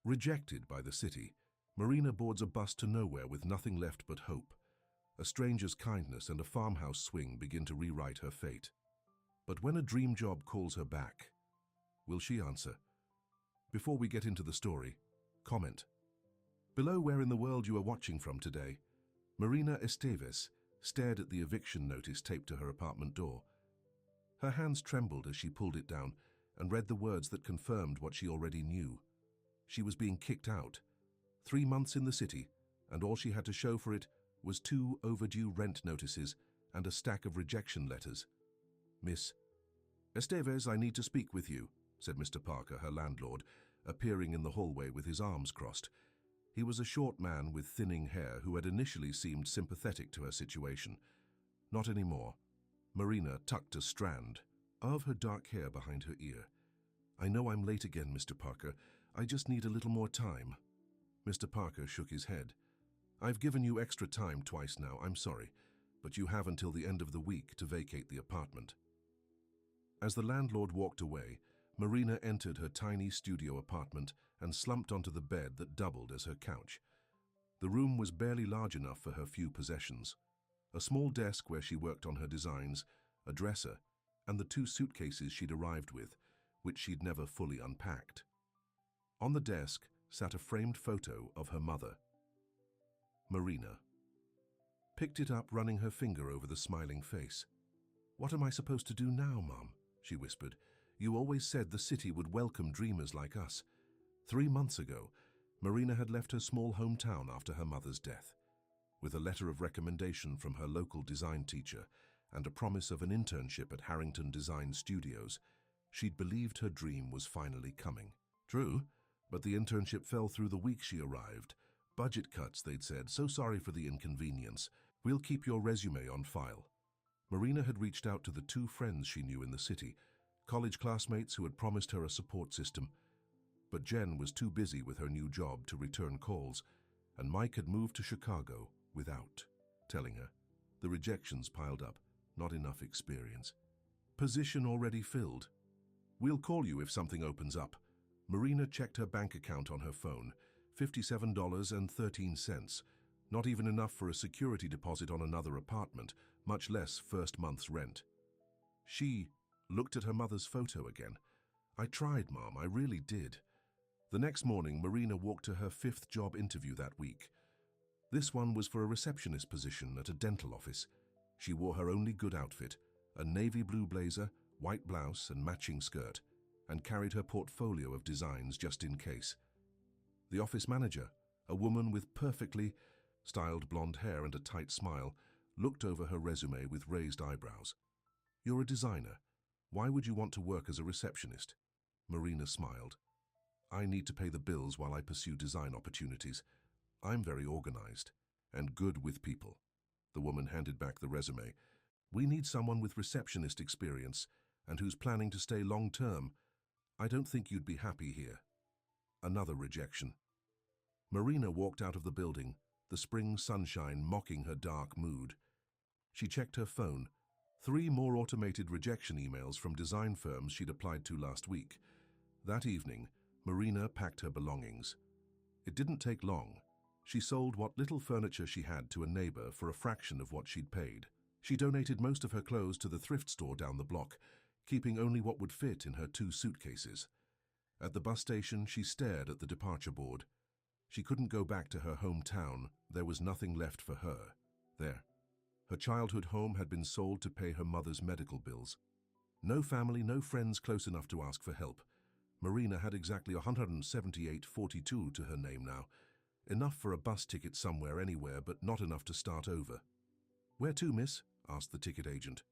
Rejected by the city, Marina boards a bus to nowhere with nothing left but hope. A stranger's kindness and a farmhouse swing begin to rewrite her fate. But when a dream job calls her back, will she answer? Before we get into the story, comment below where in the world you are watching from today. Marina Esteves stared at the eviction notice taped to her apartment door. Her hands trembled as she pulled it down and read the words that confirmed what she already knew. She was being kicked out. 3 months in the city, and all she had to show for it was 2 overdue rent notices and a stack of rejection letters. "Miss Esteves, I need to speak with you," said Mr. Parker, her landlord, appearing in the hallway with his arms crossed. He was a short man with thinning hair who had initially seemed sympathetic to her situation. Not anymore. Marina tucked a strand of her dark hair behind her ear. "I know I'm late again, Mr. Parker. I just need a little more time." Mr. Parker shook his head. "I've given you extra time twice now, I'm sorry, but you have until the end of the week to vacate the apartment." As the landlord walked away, Marina entered her tiny studio apartment and slumped onto the bed that doubled as her couch. The room was barely large enough for her few possessions. A small desk where she worked on her designs, a dresser, and the 2 suitcases she'd arrived with, which she'd never fully unpacked. On the desk sat a framed photo of her mother. Marina picked it up, running her finger over the smiling face. "What am I supposed to do now, Mom?" she whispered. "You always said the city would welcome dreamers like us." 3 months ago, Marina had left her small hometown after her mother's death. With a letter of recommendation from her local design teacher and a promise of an internship at Harrington Design Studios, she'd believed her dream was finally coming. True, but the internship fell through the week she arrived. Budget cuts, they'd said. "So sorry for the inconvenience. We'll keep your resume on file." Marina had reached out to the 2 friends she knew in the city, college classmates who had promised her a support system. But Jen was too busy with her new job to return calls, and Mike had moved to Chicago without telling her. The rejections piled up, not enough experience. "Position already filled. We'll call you if something opens up." Marina checked her bank account on her phone. $57.13. Not even enough for a security deposit on another apartment, much less first month's rent. She looked at her mother's photo again. "I tried, Mom, I really did." The next morning, Marina walked to her 5th job interview that week. This one was for a receptionist position at a dental office. She wore her only good outfit, a navy blue blazer, white blouse and matching skirt, and carried her portfolio of designs just in case. The office manager, a woman with perfectly styled blonde hair and a tight smile, looked over her resume with raised eyebrows. "You're a designer. Why would you want to work as a receptionist?" Marina smiled. "I need to pay the bills while I pursue design opportunities. I'm very organized and good with people." The woman handed back the resume. "We need someone with receptionist experience and who's planning to stay long-term. I don't think you'd be happy here." Another rejection. Marina walked out of the building, the spring sunshine mocking her dark mood. She checked her phone. 3 more automated rejection emails from design firms she'd applied to last week. That evening, Marina packed her belongings. It didn't take long. She sold what little furniture she had to a neighbor for a fraction of what she'd paid. She donated most of her clothes to the thrift store down the block, keeping only what would fit in her 2 suitcases. At the bus station, she stared at the departure board. She couldn't go back to her hometown. There was nothing left for her there. Her childhood home had been sold to pay her mother's medical bills. No family, no friends close enough to ask for help. Marina had exactly $178.42 to her name now. Enough for a bus ticket somewhere, anywhere, but not enough to start over. "Where to, miss?" asked the ticket agent.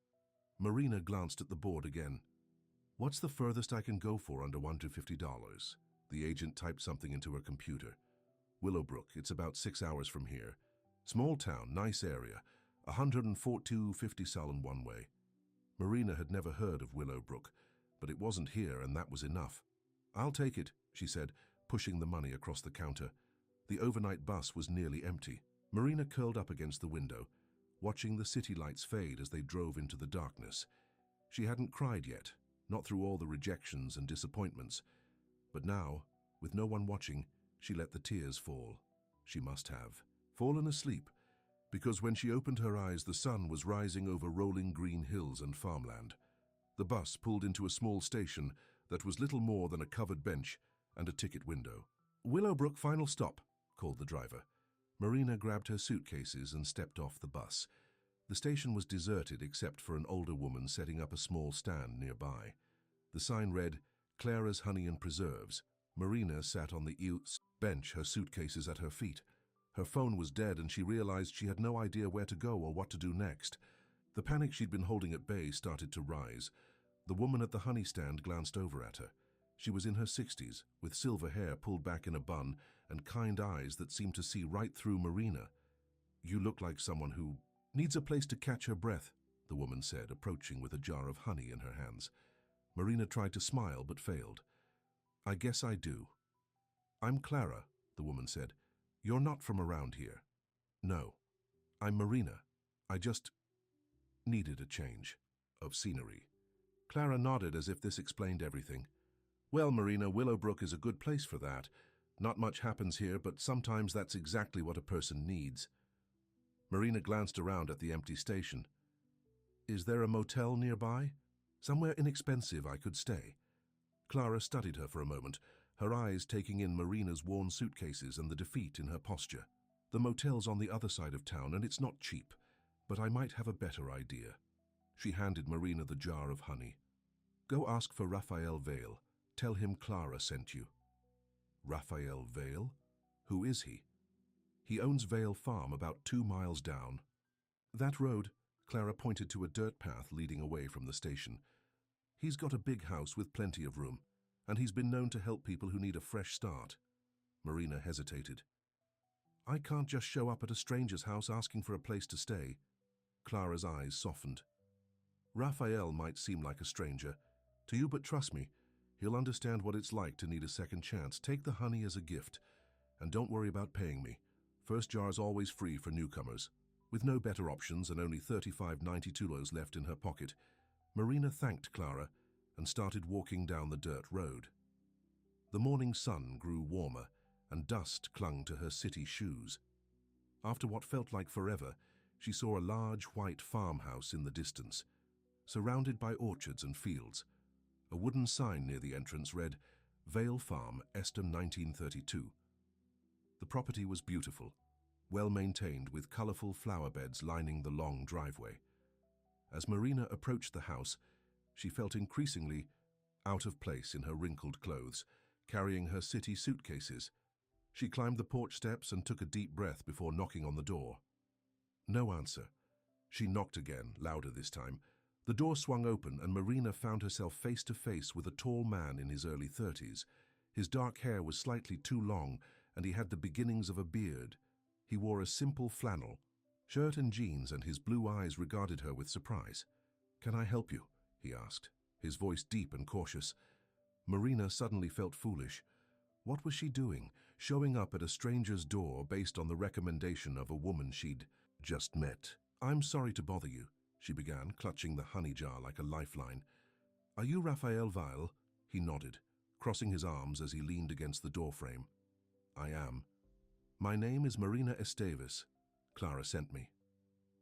Marina glanced at the board again. "What's the furthest I can go for under $150? The agent typed something into her computer. "Willowbrook, it's about 6 hours from here. Small town, nice area. 142.50 Sullen one way." Marina had never heard of Willowbrook, but it wasn't here and that was enough. "I'll take it," she said, pushing the money across the counter. The overnight bus was nearly empty. Marina curled up against the window, watching the city lights fade as they drove into the darkness. She hadn't cried yet, not through all the rejections and disappointments. But now, with no one watching, She let the tears fall. She must have fallen asleep, because when she opened her eyes, the sun was rising over rolling green hills and farmland. The bus pulled into a small station that was little more than a covered bench and a ticket window. "Willowbrook final stop," called the driver. Marina grabbed her suitcases and stepped off the bus. The station was deserted except for an older woman setting up a small stand nearby. The sign read, "Clara's Honey and Preserves." Marina sat on the bench, her suitcases at her feet. Her phone was dead and she realized she had no idea where to go or what to do next. The panic she'd been holding at bay started to rise. The woman at the honey stand glanced over at her. She was in her 60s, with silver hair pulled back in a bun and kind eyes that seemed to see right through Marina. "You look like someone who needs a place to catch her breath," the woman said, approaching with a jar of honey in her hands. Marina tried to smile but failed. "I guess I do." "I'm Clara," the woman said. "You're not from around here." "No, I'm Marina. I just needed a change of scenery." Clara nodded as if this explained everything. "Well, Marina, Willowbrook is a good place for that. Not much happens here, but sometimes that's exactly what a person needs." Marina glanced around at the empty station. "Is there a motel nearby? Somewhere inexpensive I could stay?" Clara studied her for a moment, her eyes taking in Marina's worn suitcases and the defeat in her posture. "The motel's on the other side of town and it's not cheap, but I might have a better idea." She handed Marina the jar of honey. "Go ask for Raphael Vale. Tell him Clara sent you." "Raphael Vale? Who is he?" "He owns Vale Farm about 2 miles down." "That road," Clara pointed to a dirt path leading away from the station. "He's got a big house with plenty of room, and he's been known to help people who need a fresh start." Marina hesitated. "I can't just show up at a stranger's house asking for a place to stay." Clara's eyes softened. "Raphael might seem like a stranger to you, but trust me, he'll understand what it's like to need a second chance. Take the honey as a gift, and don't worry about paying me. First jar's always free for newcomers." With no better options and only 35.92 left in her pocket, Marina thanked Clara and started walking down the dirt road. The morning sun grew warmer and dust clung to her city shoes. After what felt like forever, she saw a large white farmhouse in the distance, surrounded by orchards and fields. A wooden sign near the entrance read, "Vale Farm, Eston 1932. The property was beautiful, well maintained with colorful flower beds lining the long driveway. As Marina approached the house, she felt increasingly out of place in her wrinkled clothes, carrying her city suitcases. She climbed the porch steps and took a deep breath before knocking on the door. No answer. She knocked again, louder this time. The door swung open and Marina found herself face to face with a tall man in his early 30s. His dark hair was slightly too long and he had the beginnings of a beard. He wore a simple flannel shirt and jeans, and his blue eyes regarded her with surprise. "Can I help you?" he asked, his voice deep and cautious. Marina suddenly felt foolish. What was she doing, showing up at a stranger's door based on the recommendation of a woman she'd just met? "I'm sorry to bother you," she began, clutching the honey jar like a lifeline. "Are you Raphael Vale?" He nodded, crossing his arms as he leaned against the doorframe. "I am. My name is Marina Esteves. Clara sent me."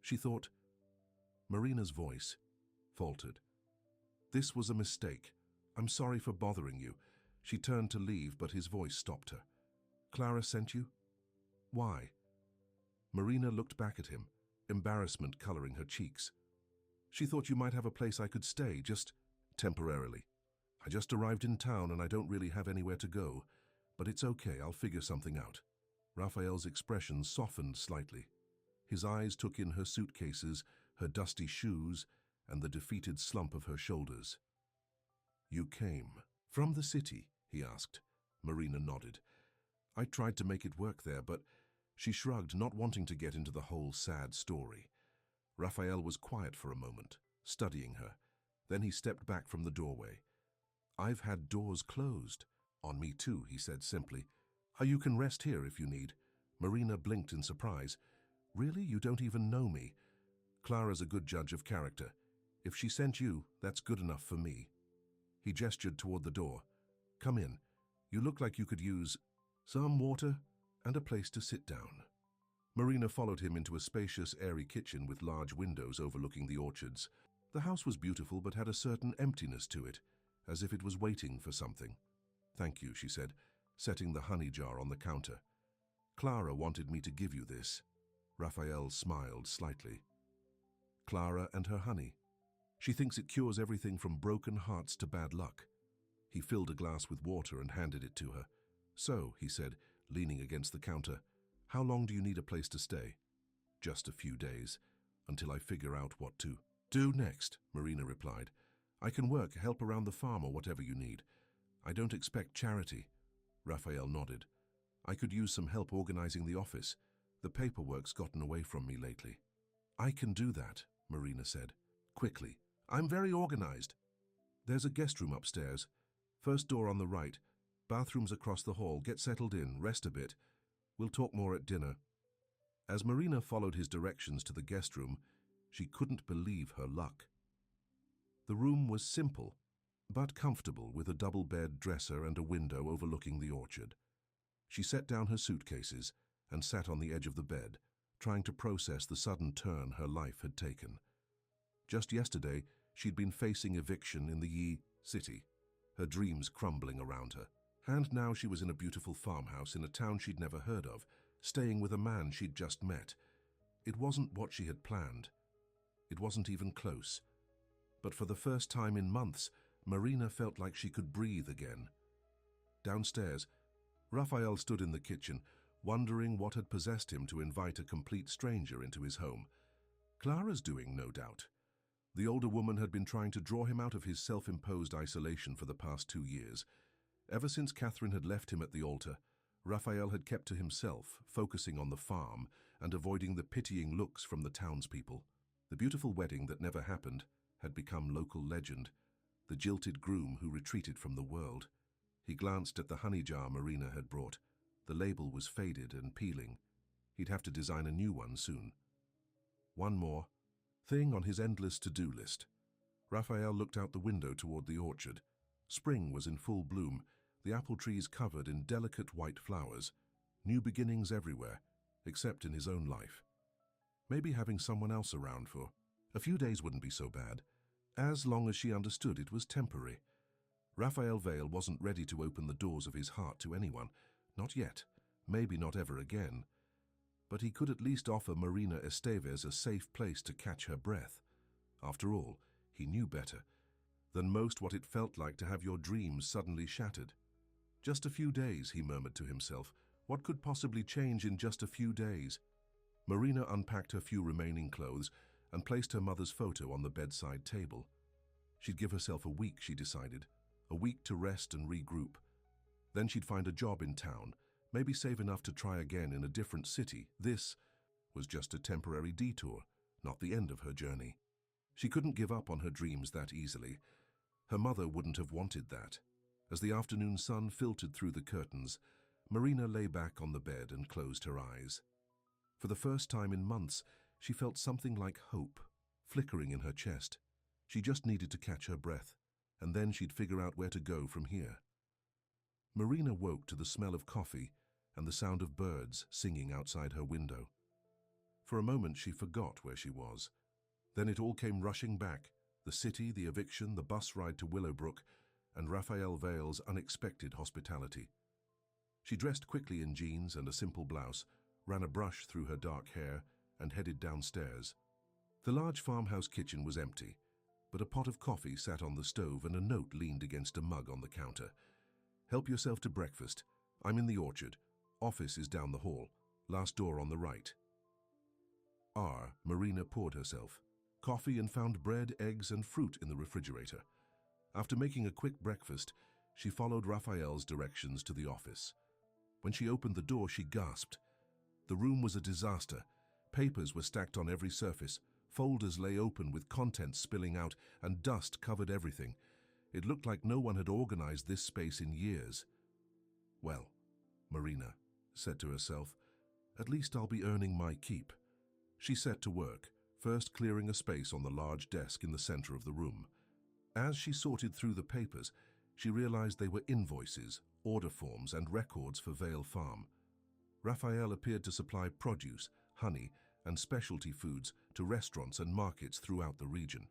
She thought. Marina's voice faltered. "This was a mistake. I'm sorry for bothering you." She turned to leave, but his voice stopped her. "Clara sent you? Why?" Marina looked back at him, embarrassment coloring her cheeks. "She thought you might have a place I could stay, just temporarily. I just arrived in town and I don't really have anywhere to go, but it's okay, I'll figure something out." Raphael's expression softened slightly. His eyes took in her suitcases, her dusty shoes, and the defeated slump of her shoulders. "You came from the city?" he asked. Marina nodded. "I tried to make it work there, but..." She shrugged, not wanting to get into the whole sad story. Raphael was quiet for a moment, studying her. Then he stepped back from the doorway. "I've had doors closed on me too," he said simply. "You can rest here if you need." Marina blinked in surprise. "Really? You don't even know me?" "Clara's a good judge of character. If she sent you, that's good enough for me." He gestured toward the door. "Come in. You look like you could use..." some water, and a place to sit down. Marina followed him into a spacious, airy kitchen with large windows overlooking the orchards. The house was beautiful but had a certain emptiness to it, as if it was waiting for something. "Thank you," she said, setting the honey jar on the counter. "Clara wanted me to give you this." Raphael smiled slightly. "Clara and her honey. She thinks it cures everything from broken hearts to bad luck." He filled a glass with water and handed it to her. "So," he said, leaning against the counter, "how long do you need a place to stay?" "Just a few days, until I figure out what to do next," Marina replied. "I can work, help around the farm or whatever you need. I don't expect charity." Raphael nodded. "I could use some help organizing the office. The paperwork's gotten away from me lately." "I can do that," Marina said. Quickly. "I'm very organized." "There's a guest room upstairs. First door on the right. Bathrooms across the hall. Get settled in, rest a bit. We'll talk more at dinner." As Marina followed his directions to the guest room, she couldn't believe her luck. The room was simple, but comfortable, with a double bed, dresser, and a window overlooking the orchard. She set down her suitcases and sat on the edge of the bed, trying to process the sudden turn her life had taken. Just yesterday, she'd been facing eviction in the city, her dreams crumbling around her. And now she was in a beautiful farmhouse in a town she'd never heard of, staying with a man she'd just met. It wasn't what she had planned. It wasn't even close. But for the first time in months, Marina felt like she could breathe again. Downstairs, Raphael stood in the kitchen, wondering what had possessed him to invite a complete stranger into his home. Clara's doing, no doubt. The older woman had been trying to draw him out of his self-imposed isolation for the past 2 years. Ever since Catherine had left him at the altar, Raphael had kept to himself, focusing on the farm and avoiding the pitying looks from the townspeople. The beautiful wedding that never happened had become local legend, the jilted groom who retreated from the world. He glanced at the honey jar Marina had brought. The label was faded and peeling. He'd have to design a new one soon. One more thing on his endless to-do list. Raphael looked out the window toward the orchard. Spring was in full bloom, the apple trees covered in delicate white flowers. New beginnings everywhere, except in his own life. Maybe having someone else around for a few days wouldn't be so bad, as long as she understood it was temporary. Raphael Vale wasn't ready to open the doors of his heart to anyone. Not yet, maybe not ever again. But he could at least offer Marina Esteves a safe place to catch her breath. After all, he knew better than most what it felt like to have your dreams suddenly shattered. Just a few days, he murmured to himself. What could possibly change in just a few days? Marina unpacked her few remaining clothes and placed her mother's photo on the bedside table. She'd give herself a week, she decided. A week to rest and regroup. Then she'd find a job in town, maybe save enough to try again in a different city. This was just a temporary detour, not the end of her journey. She couldn't give up on her dreams that easily. Her mother wouldn't have wanted that. As the afternoon sun filtered through the curtains, Marina lay back on the bed and closed her eyes. For the first time in months, she felt something like hope flickering in her chest. She just needed to catch her breath, and then she'd figure out where to go from here. Marina woke to the smell of coffee and the sound of birds singing outside her window. For a moment, she forgot where she was. Then it all came rushing back: the city, the eviction, the bus ride to Willowbrook, and Raphael Vale's unexpected hospitality. She dressed quickly in jeans and a simple blouse, ran a brush through her dark hair, and headed downstairs. The large farmhouse kitchen was empty, but a pot of coffee sat on the stove and a note leaned against a mug on the counter. "Help yourself to breakfast. I'm in the orchard. Office is down the hall. Last door on the right." Marina poured herself coffee and found bread, eggs, and fruit in the refrigerator. After making a quick breakfast, she followed Raphael's directions to the office. When she opened the door, she gasped. The room was a disaster. Papers were stacked on every surface. Folders lay open with contents spilling out, and dust covered everything. It looked like no one had organized this space in years. "Well," Marina said to herself, "at least I'll be earning my keep." She set to work, first clearing a space on the large desk in the center of the room. As she sorted through the papers, she realized they were invoices, order forms and records for Vale Farm. Raphael appeared to supply produce, honey, and specialty foods to restaurants and markets throughout the region.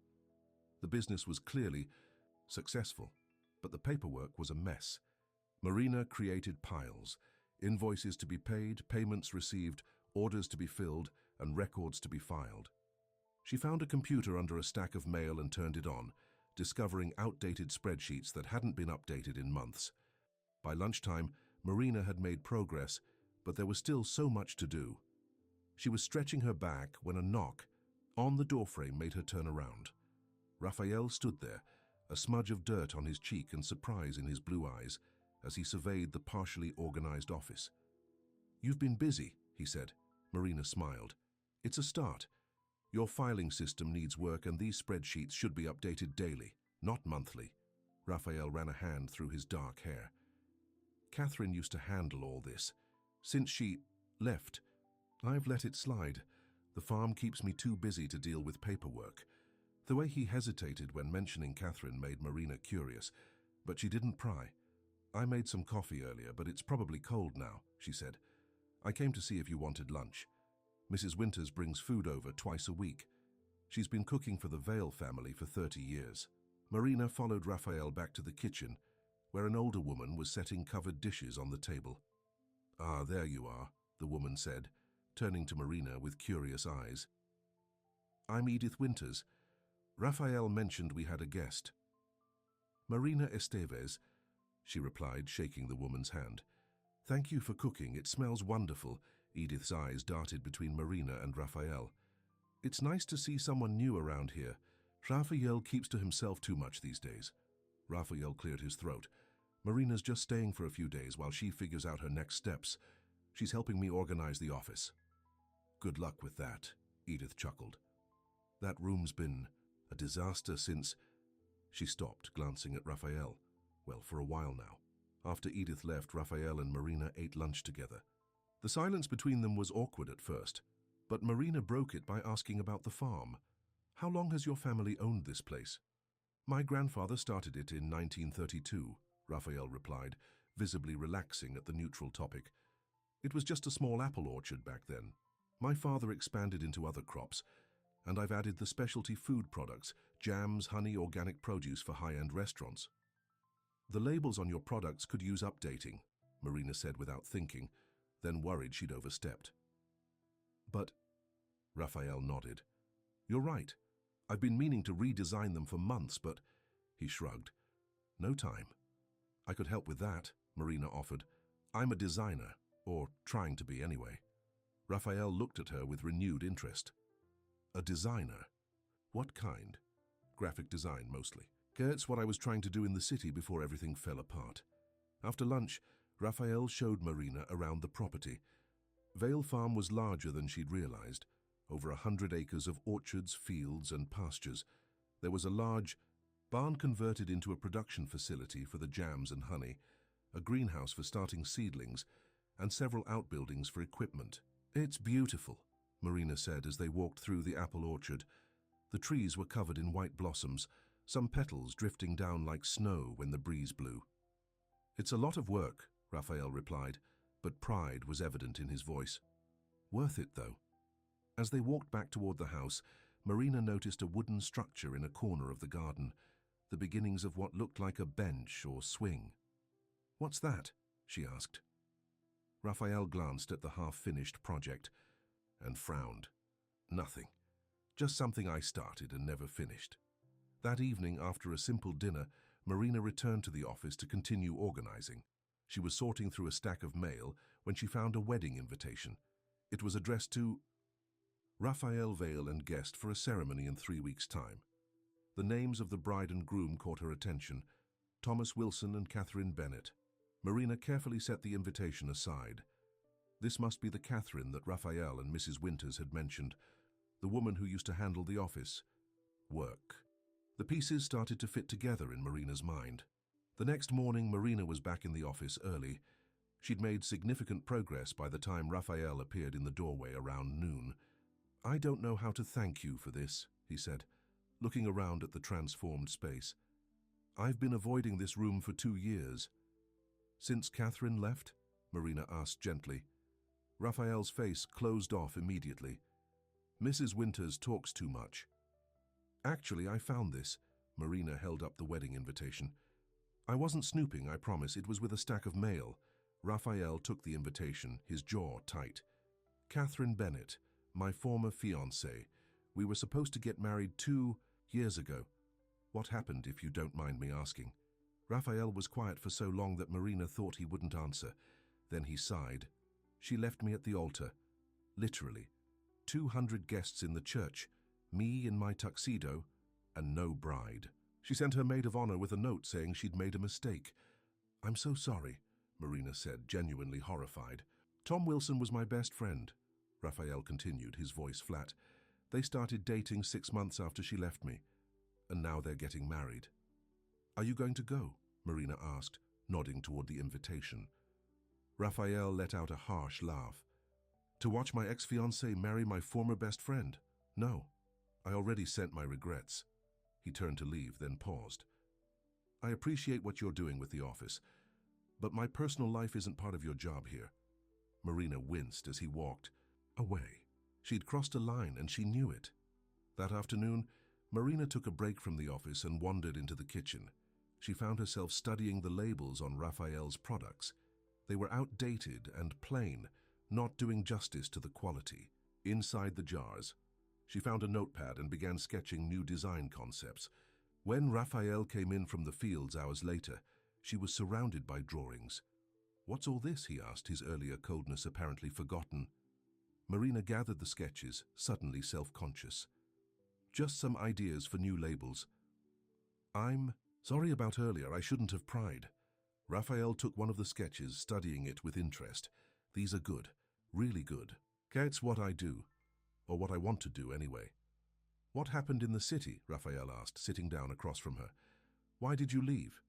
The business was clearly successful, but the paperwork was a mess. Marina created piles, invoices to be paid, payments received, orders to be filled, and records to be filed. She found a computer under a stack of mail and turned it on, discovering outdated spreadsheets that hadn't been updated in months. By lunchtime, Marina had made progress, but there was still so much to do. She was stretching her back when a knock on the doorframe made her turn around. Raphael stood there, a smudge of dirt on his cheek and surprise in his blue eyes, as he surveyed the partially organized office. "You've been busy," he said. Marina smiled. "It's a start. Your filing system needs work and these spreadsheets should be updated daily, not monthly." Raphael ran a hand through his dark hair. "Catherine used to handle all this. Since she left, I've let it slide. The farm keeps me too busy to deal with paperwork." The way he hesitated when mentioning Catherine made Marina curious, but she didn't pry. "I made some coffee earlier, but it's probably cold now," she said. "I came to see if you wanted lunch. Mrs. Winters brings food over twice a week. She's been cooking for the Vale family for 30 years. Marina followed Raphael back to the kitchen, where an older woman was setting covered dishes on the table. "Ah, there you are," the woman said, turning to Marina with curious eyes. "I'm Edith Winters. Raphael mentioned we had a guest." "Marina Esteves," she replied, shaking the woman's hand. "Thank you for cooking. It smells wonderful." Edith's eyes darted between Marina and Raphael. "It's nice to see someone new around here. Raphael keeps to himself too much these days." Raphael cleared his throat. "Marina's just staying for a few days while she figures out her next steps. She's helping me organize the office." "Good luck with that," Edith chuckled. "That room's been a disaster since—" She stopped, glancing at Raphael. "Well, for a while now." After Edith left, Raphael and Marina ate lunch together. The silence between them was awkward at first, but Marina broke it by asking about the farm. "How long has your family owned this place?" "My grandfather started it in 1932, Raphael replied, visibly relaxing at the neutral topic. "It was just a small apple orchard back then. My father expanded into other crops, and I've added the specialty food products, jams, honey, organic produce for high-end restaurants." "The labels on your products could use updating," Marina said without thinking, then worried she'd overstepped. "But—" Raphael nodded. "You're right. I've been meaning to redesign them for months, but—" He shrugged. "No time." "I could help with that," Marina offered. "I'm a designer, or trying to be anyway." Raphael looked at her with renewed interest. "A designer? What kind?" "Graphic design, mostly. It's what I was trying to do in the city before everything fell apart." After lunch, Raphael showed Marina around the property. Vale Farm was larger than she'd realized. Over 100 acres of orchards, fields, and pastures. There was a large barn converted into a production facility for the jams and honey, a greenhouse for starting seedlings, and several outbuildings for equipment. "It's beautiful," Marina said as they walked through the apple orchard. The trees were covered in white blossoms, some petals drifting down like snow when the breeze blew. "It's a lot of work," Raphael replied, but pride was evident in his voice. "Worth it, though." As they walked back toward the house, Marina noticed a wooden structure in a corner of the garden, the beginnings of what looked like a bench or swing. "What's that?" she asked. Raphael glanced at the half-finished project and frowned. "Nothing. Just something I started and never finished." That evening, after a simple dinner, Marina returned to the office to continue organizing. She was sorting through a stack of mail when she found a wedding invitation. It was addressed to Raphael Vale and guest for a ceremony in 3 weeks' time. The names of the bride and groom caught her attention: Thomas Wilson and Catherine Bennett. Marina carefully set the invitation aside. This must be the Catherine that Raphael and Mrs. Winters had mentioned, the woman who used to handle the office work. The pieces started to fit together in Marina's mind. The next morning, Marina was back in the office early. She'd made significant progress by the time Raphael appeared in the doorway around noon. "I don't know how to thank you for this," he said, looking around at the transformed space. "I've been avoiding this room for 2 years." Since Catherine left? Marina asked gently. Raphael's face closed off immediately. Mrs. Winters talks too much. Actually, I found this. Marina held up the wedding invitation. I wasn't snooping, I promise. It was with a stack of mail. Raphael took the invitation, his jaw tight. Catherine Bennett, my former fiancée. We were supposed to get married 2 years ago. What happened, if you don't mind me asking? Raphael was quiet for so long that Marina thought he wouldn't answer. Then he sighed. She left me at the altar. Literally. 200 guests in the church, me in my tuxedo, and no bride. She sent her maid of honor with a note saying she'd made a mistake. I'm so sorry, Marina said, genuinely horrified. Tom Wilson was my best friend, Raphael continued, his voice flat. They started dating 6 months after she left me, and now they're getting married. Are you going to go? Marina asked, nodding toward the invitation. Raphael let out a harsh laugh. To watch my ex-fiancée marry my former best friend? No, I already sent my regrets. He turned to leave, then paused. I appreciate what you're doing with the office, but my personal life isn't part of your job here. Marina winced as he walked away. She'd crossed a line and she knew it. That afternoon, Marina took a break from the office and wandered into the kitchen. She found herself studying the labels on Raphael's products. They were outdated and plain, not doing justice to the quality. Inside the jars, she found a notepad and began sketching new design concepts. When Raphael came in from the fields hours later, she was surrounded by drawings. What's all this? He asked, his earlier coldness apparently forgotten. Marina gathered the sketches, suddenly self-conscious. Just some ideas for new labels. I'm sorry about earlier, I shouldn't have pried. Raphael took one of the sketches, studying it with interest. These are good, really good. It's what I do, or what I want to do anyway. What happened in the city? Raphael asked, sitting down across from her. Why did you leave?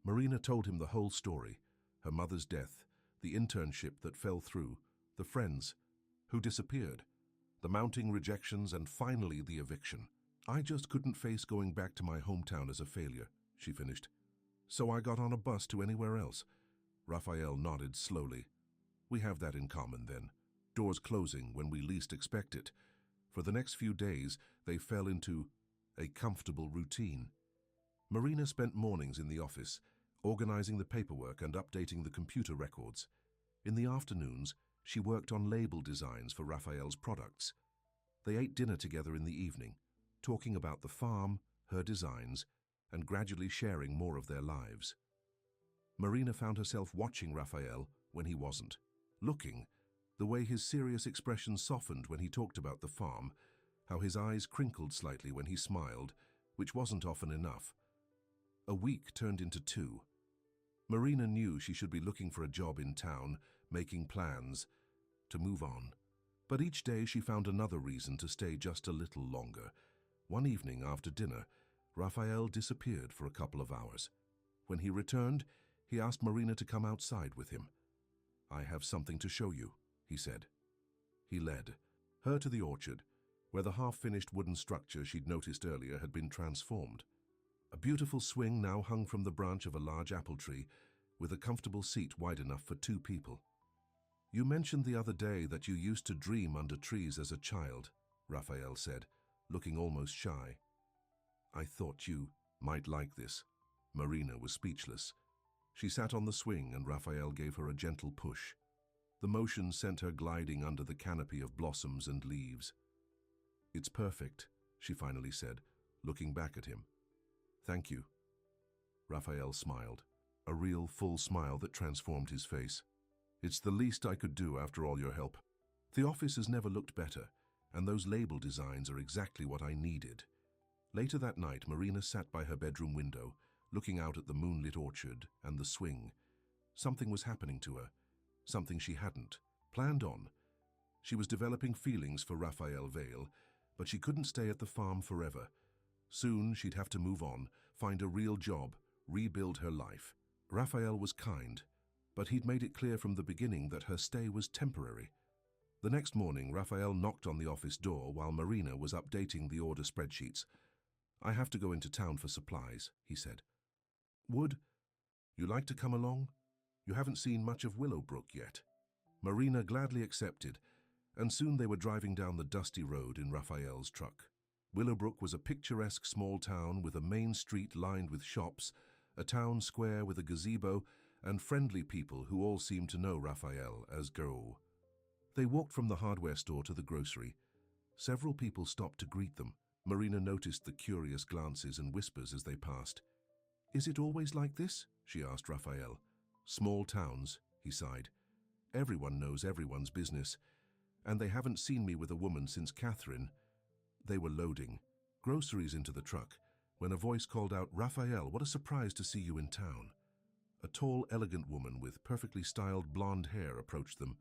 Marina told him the whole story. Her mother's death, the internship that fell through, the friends who disappeared, the mounting rejections, and finally the eviction. I just couldn't face going back to my hometown as a failure, she finished. So I got on a bus to anywhere else. Raphael nodded slowly. We have that in common then. Doors closing when we least expect it. For the next few days, they fell into a comfortable routine. Marina spent mornings in the office, organizing the paperwork and updating the computer records. In the afternoons, she worked on label designs for Raphael's products. They ate dinner together in the evening, talking about the farm, her designs, and gradually sharing more of their lives. Marina found herself watching Raphael when he wasn't, looking, the way his serious expression softened when he talked about the farm, how his eyes crinkled slightly when he smiled, which wasn't often enough. A week turned into 2. Marina knew she should be looking for a job in town, making plans to move on. But each day she found another reason to stay just a little longer. One evening after dinner, Raphael disappeared for a couple of hours. When he returned, he asked Marina to come outside with him. I have something to show you, he said. He led her to the orchard, where the half-finished wooden structure she'd noticed earlier had been transformed. A beautiful swing now hung from the branch of a large apple tree, with a comfortable seat wide enough for 2 people. You mentioned the other day that you used to dream under trees as a child, Raphael said, looking almost shy. I thought you might like this. Marina was speechless. She sat on the swing and Raphael gave her a gentle push. The motion sent her gliding under the canopy of blossoms and leaves. It's perfect, she finally said, looking back at him. Thank you. Raphael smiled, a real full smile that transformed his face. It's the least I could do after all your help. The office has never looked better, and those label designs are exactly what I needed. Later that night, Marina sat by her bedroom window, looking out at the moonlit orchard and the swing. Something was happening to her, something she hadn't planned on. She was developing feelings for Raphael Vale, but she couldn't stay at the farm forever. Soon she'd have to move on, find a real job, rebuild her life. Raphael was kind, but he'd made it clear from the beginning that her stay was temporary. The next morning, Raphael knocked on the office door while Marina was updating the order spreadsheets. I have to go into town for supplies, he said. Would you like to come along? You haven't seen much of Willowbrook yet." Marina gladly accepted, and soon they were driving down the dusty road in Raphael's truck. Willowbrook was a picturesque small town with a main street lined with shops, a town square with a gazebo, and friendly people who all seemed to know Raphael as Go. They walked from the hardware store to the grocery. Several people stopped to greet them. Marina noticed the curious glances and whispers as they passed. "Is it always like this?" she asked Raphael. "Small towns," he sighed. "Everyone knows everyone's business, and they haven't seen me with a woman since Catherine." They were loading groceries into the truck when a voice called out, "Raphael, what a surprise to see you in town." A tall, elegant woman with perfectly styled blonde hair approached them.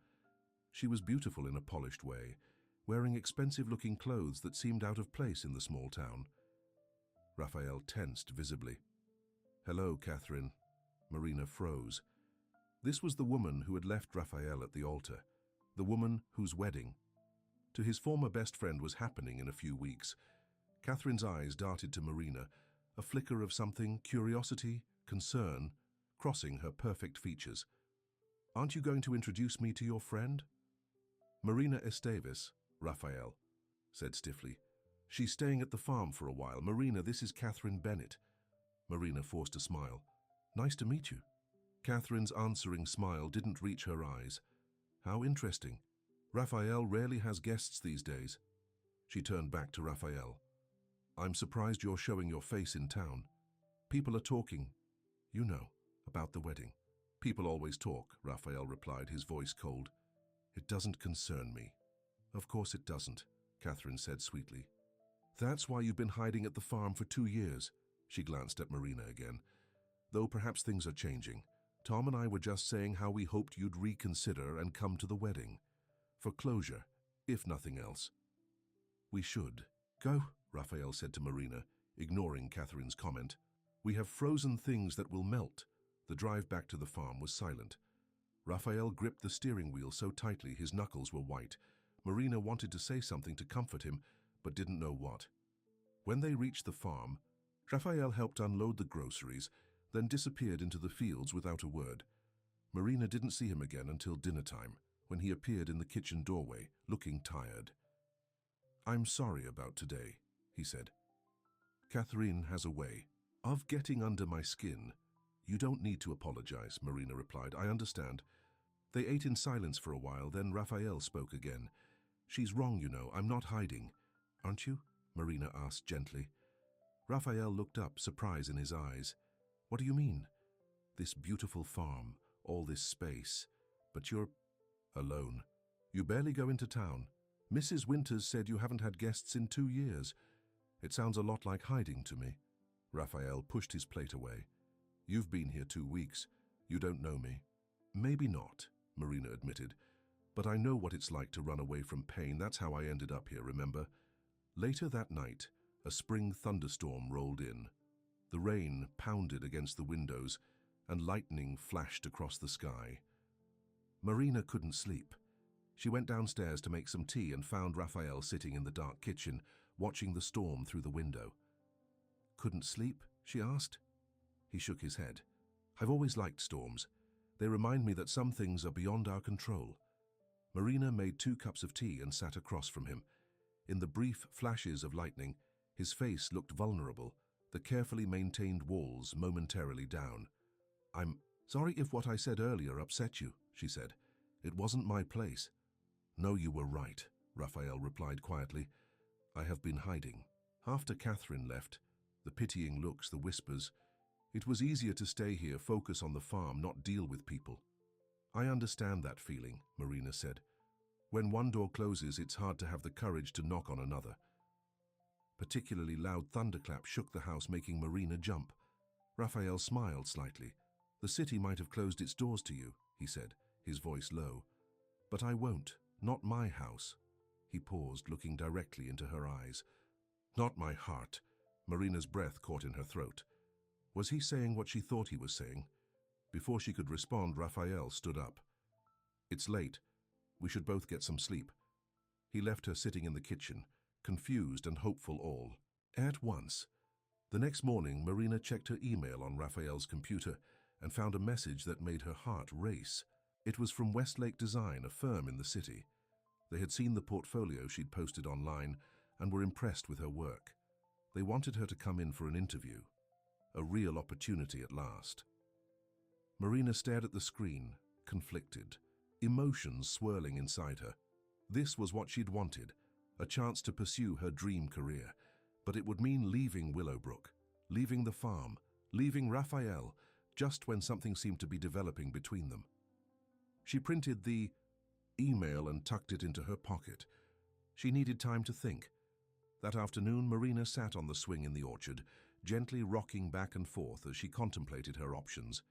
She was beautiful in a polished way, wearing expensive-looking clothes that seemed out of place in the small town. Raphael tensed visibly. "Hello, Catherine." Marina froze. This was the woman who had left Raphael at the altar, the woman whose wedding to his former best friend was happening in a few weeks. Catherine's eyes darted to Marina, a flicker of something, curiosity, concern, crossing her perfect features. "Aren't you going to introduce me to your friend?" "Marina Esteves," Raphael said stiffly. "She's staying at the farm for a while. Marina, this is Catherine Bennett." Marina forced a smile. "Nice to meet you." Catherine's answering smile didn't reach her eyes. "How interesting. Raphael rarely has guests these days." She turned back to Raphael. "I'm surprised you're showing your face in town. People are talking, you know, about the wedding." "People always talk," Raphael replied, his voice cold. "It doesn't concern me." "Of course it doesn't," Catherine said sweetly. "That's why you've been hiding at the farm for 2 years." She glanced at Marina again. "Though perhaps things are changing. Tom and I were just saying how we hoped you'd reconsider and come to the wedding. For closure, if nothing else." "We should go," Raphael said to Marina, ignoring Catherine's comment. "We have frozen things that will melt." The drive back to the farm was silent. Raphael gripped the steering wheel so tightly his knuckles were white. Marina wanted to say something to comfort him, but didn't know what. When they reached the farm, Raphael helped unload the groceries, then disappeared into the fields without a word. Marina didn't see him again until dinner time, when he appeared in the kitchen doorway, looking tired. "I'm sorry about today," he said. "Catherine has a way of getting under my skin." "You don't need to apologize," Marina replied. "I understand." They ate in silence for a while, then Raphael spoke again. "She's wrong, you know. I'm not hiding." "Aren't you?" Marina asked gently. Raphael looked up, surprise in his eyes. "What do you mean?" "This beautiful farm, all this space, but you're alone. You barely go into town. Mrs. Winters said you haven't had guests in 2 years. It sounds a lot like hiding to me." Raphael pushed his plate away. "You've been here 2 weeks. You don't know me." "Maybe not," Marina admitted. "But I know what it's like to run away from pain. That's how I ended up here, remember?" Later that night, a spring thunderstorm rolled in. The rain pounded against the windows, and lightning flashed across the sky. Marina couldn't sleep. She went downstairs to make some tea and found Raphael sitting in the dark kitchen, watching the storm through the window. "Couldn't sleep?" she asked. He shook his head. "I've always liked storms. They remind me that some things are beyond our control." Marina made 2 cups of tea and sat across from him. In the brief flashes of lightning, his face looked vulnerable, the carefully maintained walls momentarily down. "I'm sorry if what I said earlier upset you," she said. "It wasn't my place." "No, you were right," Raphael replied quietly. "I have been hiding." After Catherine left, the pitying looks, the whispers, it was easier to stay here, focus on the farm, not deal with people. "I understand that feeling," Marina said. "When one door closes, it's hard to have the courage to knock on another." Particularly loud thunderclap shook the house, making Marina jump. Raphael smiled slightly. "The city might have closed its doors to you," he said, his voice low. "But I won't. Not my house." He paused, looking directly into her eyes. "Not my heart." Marina's breath caught in her throat. Was he saying what she thought he was saying? Before she could respond, Raphael stood up. "It's late. We should both get some sleep." He left her sitting in the kitchen, confused and hopeful all at once. The next morning, Marina checked her email on Raphael's computer and found a message that made her heart race. It was from Westlake Design, a firm in the city. They had seen the portfolio she'd posted online and were impressed with her work. They wanted her to come in for an interview. A real opportunity at last. Marina stared at the screen, conflicted, emotions swirling inside her. This was what she'd wanted, a chance to pursue her dream career. But it would mean leaving Willowbrook, leaving the farm, leaving Raphael, just when something seemed to be developing between them. She printed the email and tucked it into her pocket. She needed time to think. That afternoon, Marina sat on the swing in the orchard, gently rocking back and forth as she contemplated her options.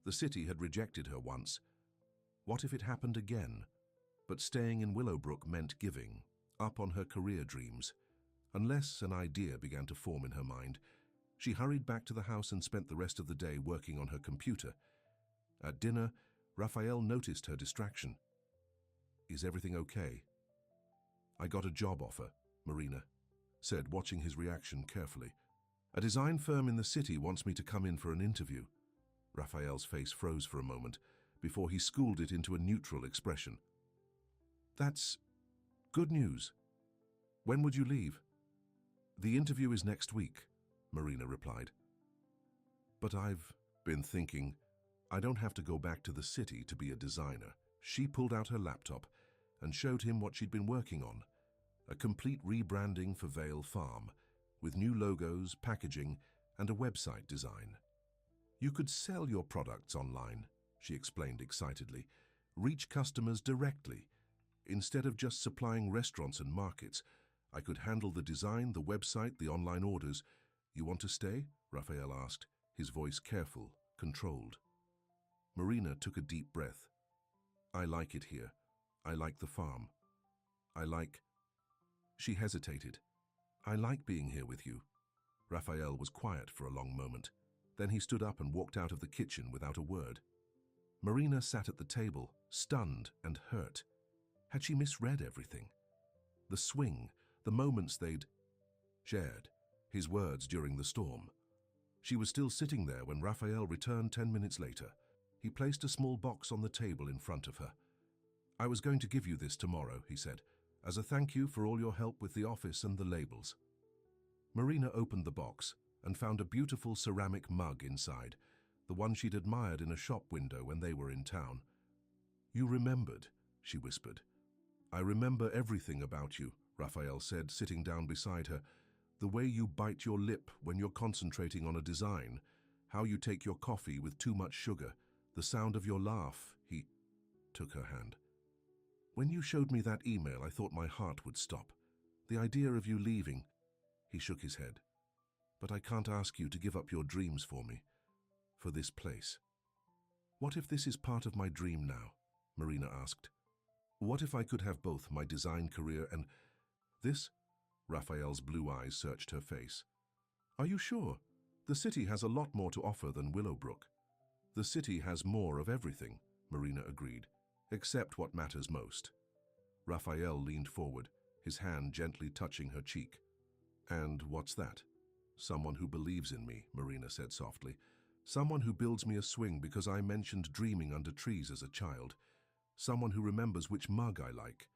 The city had rejected her once. What if it happened again? But staying in Willowbrook meant giving, up on her career dreams. Unless an idea began to form in her mind, she hurried back to the house and spent the rest of the day working on her computer. At dinner, Raphael noticed her distraction. "Is everything okay?" "I got a job offer," Marina said, watching his reaction carefully. "A design firm in the city wants me to come in for an interview." Raphael's face froze for a moment before he schooled it into a neutral expression. "That's good news. When would you leave?" "The interview is next week," Marina replied. "But I've been thinking, I don't have to go back to the city to be a designer." She pulled out her laptop and showed him what she'd been working on, a complete rebranding for Vale Farm, with new logos, packaging, and a website design. "You could sell your products online," she explained excitedly, "reach customers directly. Instead of just supplying restaurants and markets, I could handle the design, the website, the online orders." "You want to stay?" Raphael asked, his voice careful, controlled. Marina took a deep breath. "I like it here. I like the farm. I like—" She hesitated. "I like being here with you." Raphael was quiet for a long moment. Then he stood up and walked out of the kitchen without a word. Marina sat at the table, stunned and hurt. Had she misread everything? The swing, the moments they'd shared, his words during the storm. She was still sitting there when Raphael returned 10 minutes later. He placed a small box on the table in front of her. "I was going to give you this tomorrow," he said, "as a thank you for all your help with the office and the labels." Marina opened the box and found a beautiful ceramic mug inside, the one she'd admired in a shop window when they were in town. "You remembered," she whispered. "I remember everything about you," Raphael said, sitting down beside her. "The way you bite your lip when you're concentrating on a design, how you take your coffee with too much sugar, the sound of your laugh." He took her hand. "When you showed me that email, I thought my heart would stop. The idea of you leaving." He shook his head. "But I can't ask you to give up your dreams for me, for this place." "What if this is part of my dream now?" Marina asked. "What if I could have both my design career and this?" Raphael's blue eyes searched her face. "Are you sure? The city has a lot more to offer than Willowbrook." "The city has more of everything," Marina agreed, "except what matters most." Raphael leaned forward, his hand gently touching her cheek. "And what's that?" "Someone who believes in me," Marina said softly. "Someone who builds me a swing because I mentioned dreaming under trees as a child. Someone who remembers which mug I like."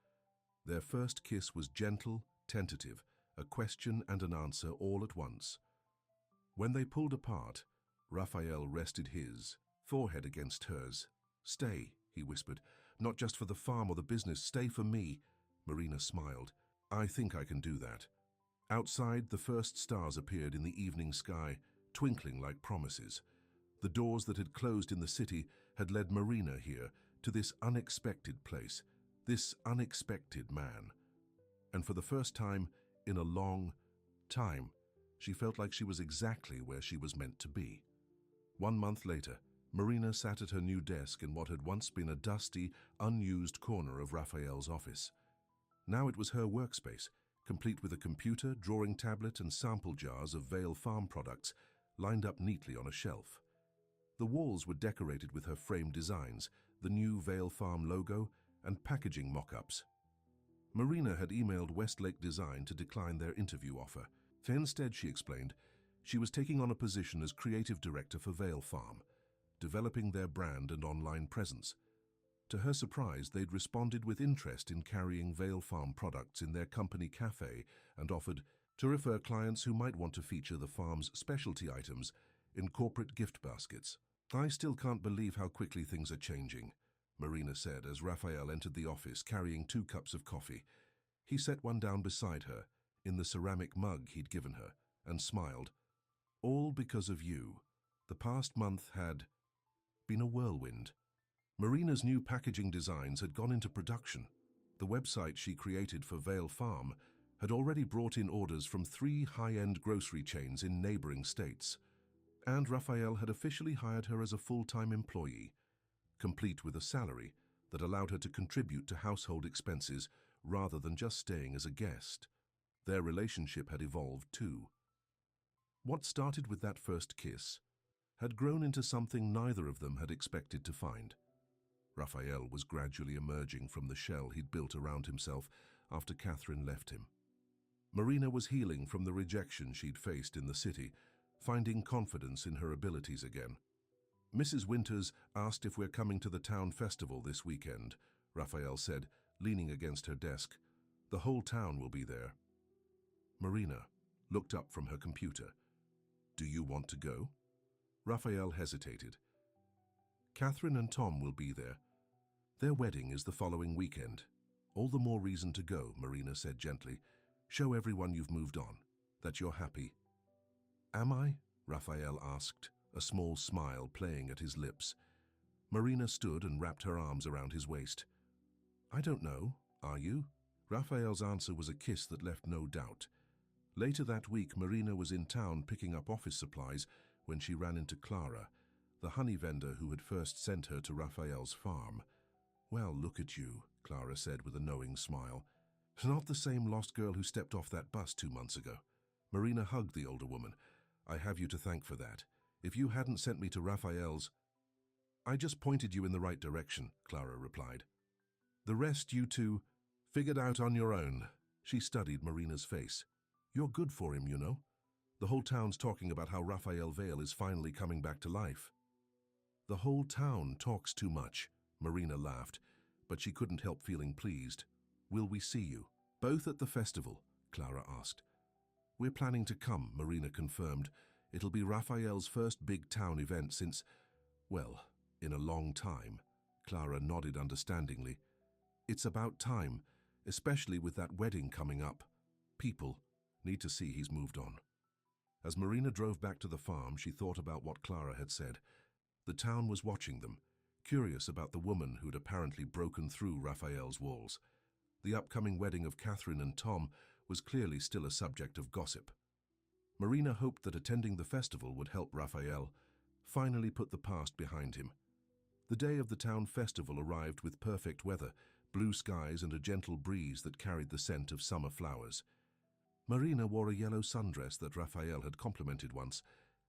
Their first kiss was gentle, tentative, a question and an answer all at once. When they pulled apart, Raphael rested his forehead against hers. "Stay," he whispered. "Not just for the farm or the business, stay for me." Marina smiled. "I think I can do that." Outside, the first stars appeared in the evening sky, twinkling like promises. The doors that had closed in the city had led Marina here, to this unexpected place, this unexpected man. And for the first time in a long time, she felt like she was exactly where she was meant to be. 1 month later, Marina sat at her new desk in what had once been a dusty, unused corner of Raphael's office. Now it was her workspace, complete with a computer, drawing tablet, and sample jars of Vale Farm products lined up neatly on a shelf. The walls were decorated with her framed designs, the new Vale Farm logo, and packaging mock-ups. Marina had emailed Westlake Design to decline their interview offer. Instead, she explained, she was taking on a position as creative director for Vale Farm. developing their brand and online presence. To her surprise, they'd responded with interest in carrying Vale Farm products in their company cafe and offered to refer clients who might want to feature the farm's specialty items in corporate gift baskets. "I still can't believe how quickly things are changing," Marina said as Raphael entered the office carrying 2 cups of coffee. He set one down beside her, in the ceramic mug he'd given her, and smiled. "All because of you. The past month had been a whirlwind." Marina's new packaging designs had gone into production. The website she created for Vale Farm had already brought in orders from 3 high-end grocery chains in neighboring states. And Raphael had officially hired her as a full-time employee, complete with a salary that allowed her to contribute to household expenses rather than just staying as a guest. Their relationship had evolved too. What started with that first kiss had grown into something neither of them had expected to find. Raphael was gradually emerging from the shell he'd built around himself after Catherine left him. Marina was healing from the rejection she'd faced in the city, finding confidence in her abilities again. "Mrs. Winters asked if we're coming to the town festival this weekend," Raphael said, leaning against her desk. "The whole town will be there." Marina looked up from her computer. "Do you want to go?" Raphael hesitated. "Catherine and Tom will be there. Their wedding is the following weekend. All the more reason to go," Marina said gently. "Show everyone you've moved on, that you're happy." "Am I?" Raphael asked, a small smile playing at his lips. Marina stood and wrapped her arms around his waist. "I don't know. Are you?" Raphael's answer was a kiss that left no doubt. Later that week, Marina was in town picking up office supplies when she ran into Clara, the honey vendor who had first sent her to Raphael's farm. "Well, look at you," Clara said with a knowing smile. "Not the same lost girl who stepped off that bus 2 months ago." Marina hugged the older woman. "I have you to thank for that. If you hadn't sent me to Raphael's—" "I just pointed you in the right direction," Clara replied. "The rest you two figured out on your own." She studied Marina's face. "You're good for him, you know. The whole town's talking about how Raphael Vale is finally coming back to life." "The whole town talks too much," Marina laughed, but she couldn't help feeling pleased. "Will we see you?" "Both at the festival?" Clara asked. "We're planning to come," Marina confirmed. "It'll be Raphael's first big town event since, well, in a long time." Clara nodded understandingly. "It's about time, especially with that wedding coming up. People need to see he's moved on." As Marina drove back to the farm, she thought about what Clara had said. The town was watching them, curious about the woman who'd apparently broken through Raphael's walls. The upcoming wedding of Catherine and Tom was clearly still a subject of gossip. Marina hoped that attending the festival would help Raphael finally put the past behind him. The day of the town festival arrived with perfect weather, blue skies and a gentle breeze that carried the scent of summer flowers. Marina wore a yellow sundress that Raphael had complimented once,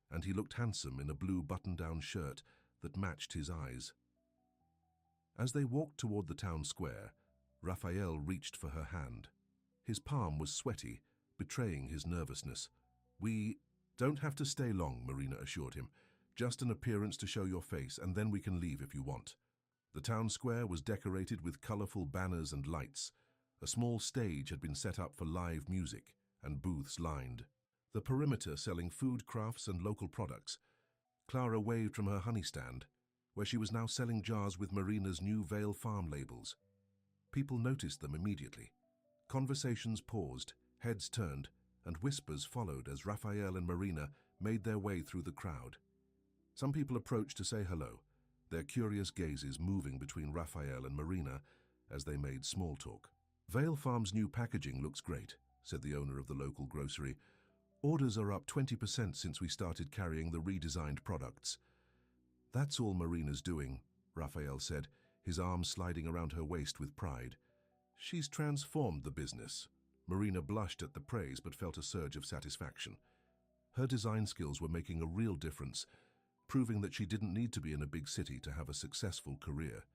and he looked handsome in a blue button-down shirt that matched his eyes. As they walked toward the town square, Raphael reached for her hand. His palm was sweaty, betraying his nervousness. "We don't have to stay long," Marina assured him. "Just an appearance to show your face, and then we can leave if you want." The town square was decorated with colorful banners and lights. A small stage had been set up for live music, and booths lined the perimeter selling food, crafts, and local products. Clara waved from her honey stand, where she was now selling jars with Marina's new Vale Farm labels. People noticed them immediately. Conversations paused, heads turned, and whispers followed as Raphael and Marina made their way through the crowd. Some people approached to say hello, their curious gazes moving between Raphael and Marina as they made small talk. "Vale Farm's new packaging looks great," said the owner of the local grocery. "Orders are up 20% since we started carrying the redesigned products." "That's all Marina's doing," Raphael said, his arms sliding around her waist with pride. "She's transformed the business." Marina blushed at the praise but felt a surge of satisfaction. Her design skills were making a real difference, proving that she didn't need to be in a big city to have a successful career.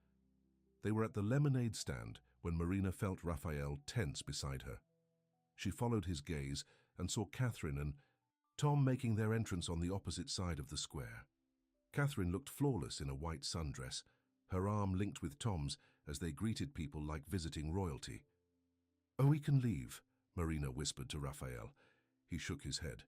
They were at the lemonade stand when Marina felt Raphael tense beside her. She followed his gaze and saw Catherine and Tom making their entrance on the opposite side of the square. Catherine looked flawless in a white sundress, her arm linked with Tom's as they greeted people like visiting royalty. "Oh, we can leave," Marina whispered to Raphael. He shook his head.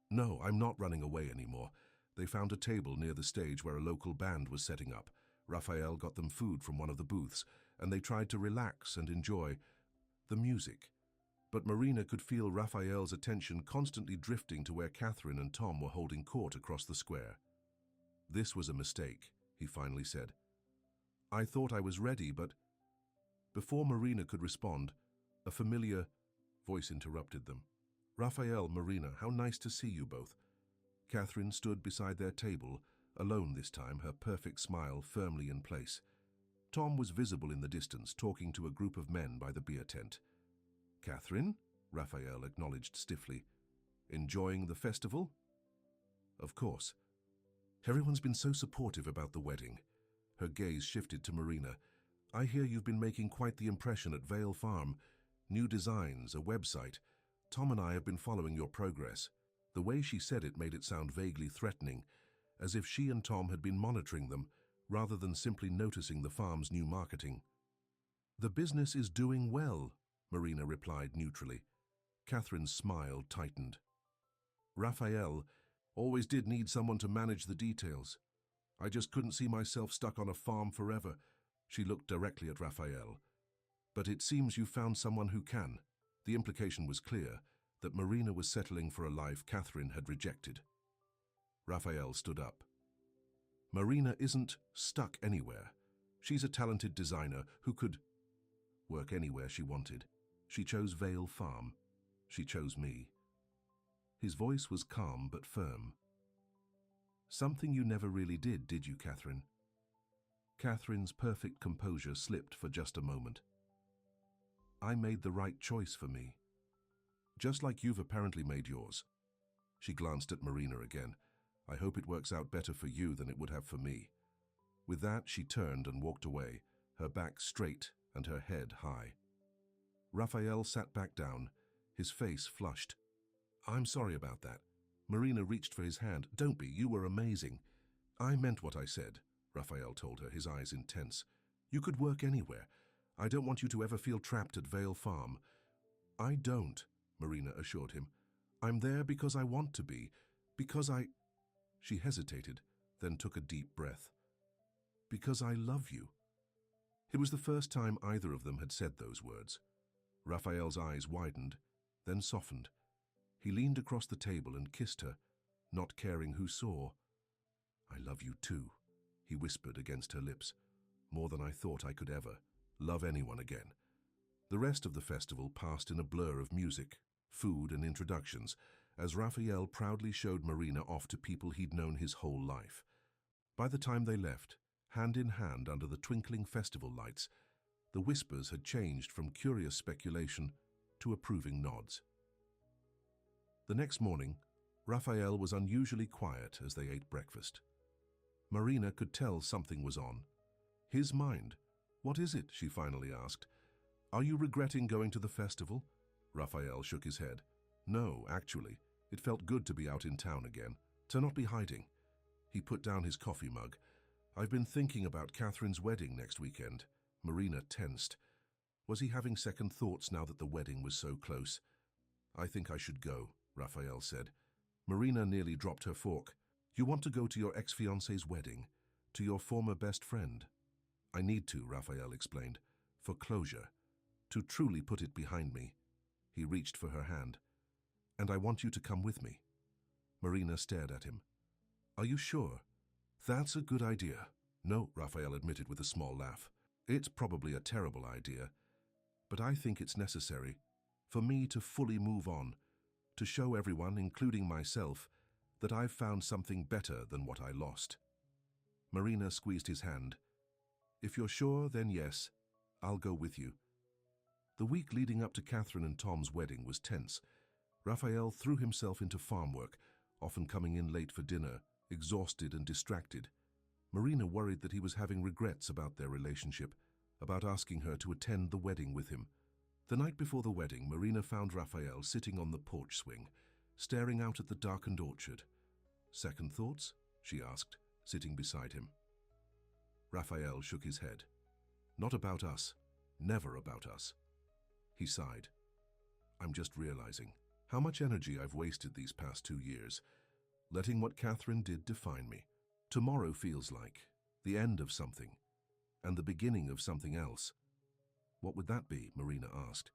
"No, I'm not running away anymore." They found a table near the stage where a local band was setting up. Raphael got them food from one of the booths, and they tried to relax and enjoy the music. But Marina could feel Raphael's attention constantly drifting to where Catherine and Tom were holding court across the square. "This was a mistake," he finally said. "I thought I was ready, but—" Before Marina could respond, a familiar voice interrupted them. "Raphael, Marina, how nice to see you both." Catherine stood beside their table, alone this time, her perfect smile firmly in place. Tom was visible in the distance, talking to a group of men by the beer tent. "Catherine?" Raphael acknowledged stiffly. "Enjoying the festival?" "Of course. Everyone's been so supportive about the wedding." Her gaze shifted to Marina. "I hear you've been making quite the impression at Vale Farm. New designs, a website. Tom and I have been following your progress." The way she said it made it sound vaguely threatening, as if she and Tom had been monitoring them, rather than simply noticing the farm's new marketing. "The business is doing well," Marina replied neutrally. Catherine's smile tightened. "Raphael always did need someone to manage the details. I just couldn't see myself stuck on a farm forever." She looked directly at Raphael. "But it seems you found someone who can." The implication was clear, that Marina was settling for a life Catherine had rejected. Raphael stood up. "Marina isn't stuck anywhere. She's a talented designer who could work anywhere she wanted. She chose Vale Farm. She chose me." His voice was calm but firm. "Something you never really did you, Catherine?" Catherine's perfect composure slipped for just a moment. "I made the right choice for me. Just like you've apparently made yours." She glanced at Marina again. "I hope it works out better for you than it would have for me." With that, she turned and walked away, her back straight and her head high. Raphael sat back down, his face flushed. "I'm sorry about that." Marina reached for his hand. "Don't be, you were amazing." "I meant what I said," Raphael told her, his eyes intense. "You could work anywhere. I don't want you to ever feel trapped at Vale Farm." "I don't," Marina assured him. "I'm there because I want to be, because I—" She hesitated, then took a deep breath. "Because I love you." It was the first time either of them had said those words. Raphael's eyes widened, then softened. He leaned across the table and kissed her, not caring who saw. "I love you too," he whispered against her lips. "More than I thought I could ever love anyone again." The rest of the festival passed in a blur of music, food and introductions, as Raphael proudly showed Marina off to people he'd known his whole life. By the time they left, hand in hand under the twinkling festival lights, the whispers had changed from curious speculation to approving nods. The next morning, Raphael was unusually quiet as they ate breakfast. Marina could tell something was on. His mind. "What is it?" she finally asked. "Are you regretting going to the festival?" Raphael shook his head. "No, actually. It felt good to be out in town again, to not be hiding." He put down his coffee mug. "I've been thinking about Catherine's wedding next weekend." Marina tensed. Was he having second thoughts now that the wedding was so close? "I think I should go," Raphael said. Marina nearly dropped her fork. "You want to go to your ex-fiancé's wedding? To your former best friend?" "I need to," Raphael explained. "For closure. To truly put it behind me." He reached for her hand. "And I want you to come with me." Marina stared at him. "Are you sure?" "That's a good idea." "No," Raphael admitted with a small laugh. "It's probably a terrible idea, but I think it's necessary for me to fully move on, to show everyone, including myself, that I've found something better than what I lost." Marina squeezed his hand. "If you're sure, then yes, I'll go with you." The week leading up to Catherine and Tom's wedding was tense. Raphael threw himself into farm work, often coming in late for dinner, exhausted and distracted. Marina worried that he was having regrets about their relationship, about asking her to attend the wedding with him. The night before the wedding, Marina found Raphael sitting on the porch swing, staring out at the darkened orchard. "Second thoughts?" she asked, sitting beside him. Raphael shook his head. Not about us. Never about us. He sighed. I'm just realizing how much energy I've wasted these past 2 years, letting what Catherine did define me. Tomorrow feels like the end of something, and the beginning of something else. What would that be? Marina asked.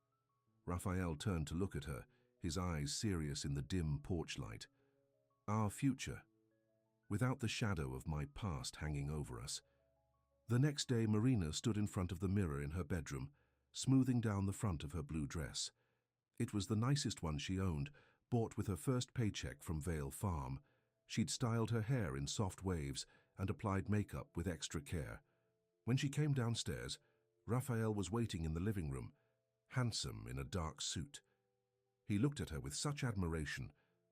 Raphael turned to look at her, his eyes serious in the dim porch light. Our future, without the shadow of my past hanging over us. The next day, Marina stood in front of the mirror in her bedroom, smoothing down the front of her blue dress. It was the nicest one she owned, bought with her first paycheck from Vale Farm. She'd styled her hair in soft waves and applied makeup with extra care. When she came downstairs, Raphael was waiting in the living room, handsome in a dark suit. He looked at her with such admiration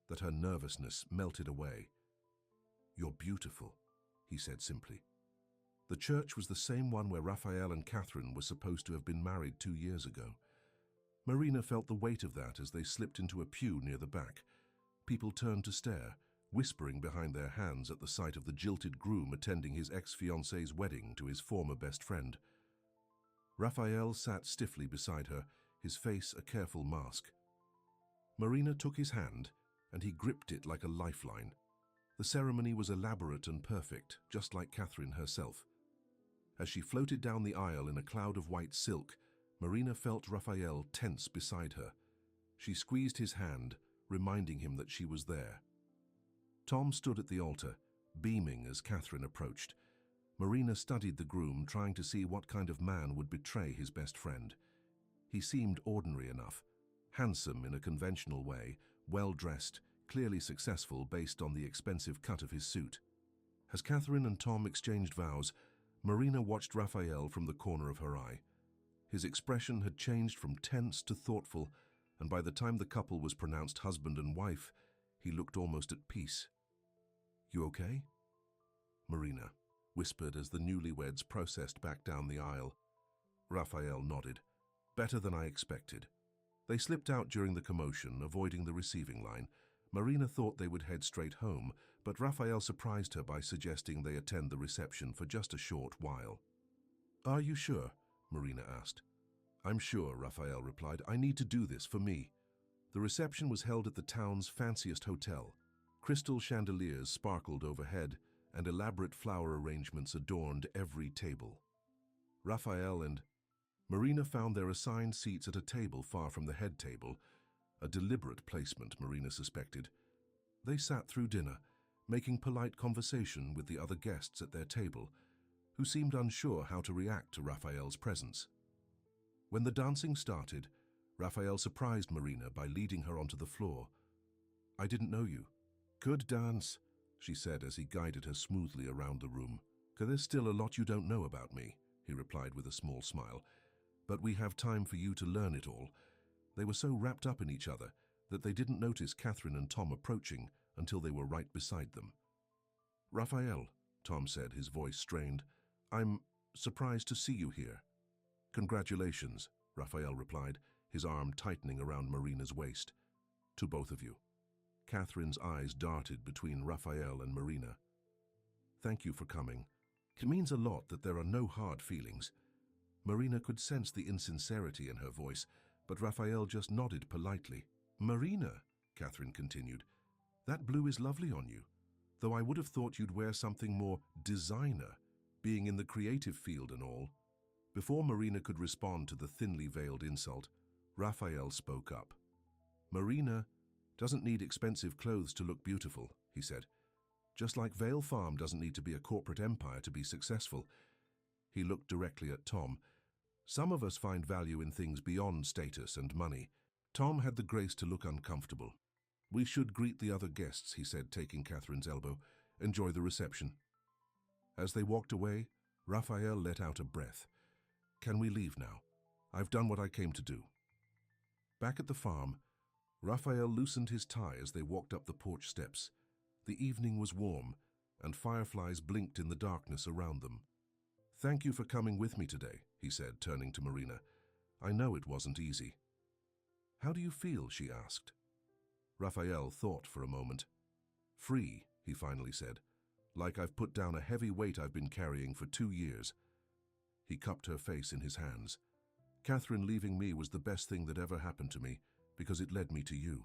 that her nervousness melted away. You're beautiful, he said simply. The church was the same one where Raphael and Catherine were supposed to have been married 2 years ago. Marina felt the weight of that as they slipped into a pew near the back. People turned to stare, whispering behind their hands at the sight of the jilted groom attending his ex-fiancée's wedding to his former best friend. Raphael sat stiffly beside her, his face a careful mask. Marina took his hand, and he gripped it like a lifeline. The ceremony was elaborate and perfect, just like Catherine herself. As she floated down the aisle in a cloud of white silk, Marina felt Raphael tense beside her. She squeezed his hand, reminding him that she was there. Tom stood at the altar, beaming as Catherine approached. Marina studied the groom, trying to see what kind of man would betray his best friend. He seemed ordinary enough, handsome in a conventional way, well-dressed, clearly successful based on the expensive cut of his suit. As Catherine and Tom exchanged vows, Marina watched Raphael from the corner of her eye. His expression had changed from tense to thoughtful, and by the time the couple was pronounced husband and wife, he looked almost at peace. You okay? Marina whispered as the newlyweds processed back down the aisle. Raphael nodded. Better than I expected. They slipped out during the commotion, avoiding the receiving line. Marina thought they would head straight home, but Raphael surprised her by suggesting they attend the reception for just a short while. Are you sure? Marina asked. I'm sure, Raphael replied. I need to do this for me. The reception was held at the town's fanciest hotel. Crystal chandeliers sparkled overhead, and elaborate flower arrangements adorned every table. Raphael and Marina found their assigned seats at a table far from the head table, a deliberate placement, Marina suspected. They sat through dinner, making polite conversation with the other guests at their table, who seemed unsure how to react to Raphael's presence. When the dancing started, Raphael surprised Marina by leading her onto the floor. I didn't know you. Good dance, she said as he guided her smoothly around the room. There's still a lot you don't know about me, he replied with a small smile. But we have time for you to learn it all. They were so wrapped up in each other that they didn't notice Catherine and Tom approaching until they were right beside them. Raphael, Tom said, his voice strained, I'm surprised to see you here. Congratulations, Raphael replied, his arm tightening around Marina's waist. To both of you. Catherine's eyes darted between Raphael and Marina. Thank you for coming. It means a lot that there are no hard feelings. Marina could sense the insincerity in her voice, but Raphael just nodded politely. Marina, Catherine continued, that blue is lovely on you, though I would have thought you'd wear something more designer, being in the creative field and all. Before Marina could respond to the thinly veiled insult, Raphael spoke up. Marina doesn't need expensive clothes to look beautiful, he said. Just like Vale Farm doesn't need to be a corporate empire to be successful. He looked directly at Tom. Some of us find value in things beyond status and money. Tom had the grace to look uncomfortable. We should greet the other guests, he said, taking Catherine's elbow. Enjoy the reception. As they walked away, Raphael let out a breath. Can we leave now? I've done what I came to do. Back at the farm, Raphael loosened his tie as they walked up the porch steps. The evening was warm, and fireflies blinked in the darkness around them. Thank you for coming with me today, he said, turning to Marina. I know it wasn't easy. How do you feel? She asked. Raphael thought for a moment. Free, he finally said. Like I've put down a heavy weight I've been carrying for 2 years. He cupped her face in his hands. Catherine leaving me was the best thing that ever happened to me because it led me to you.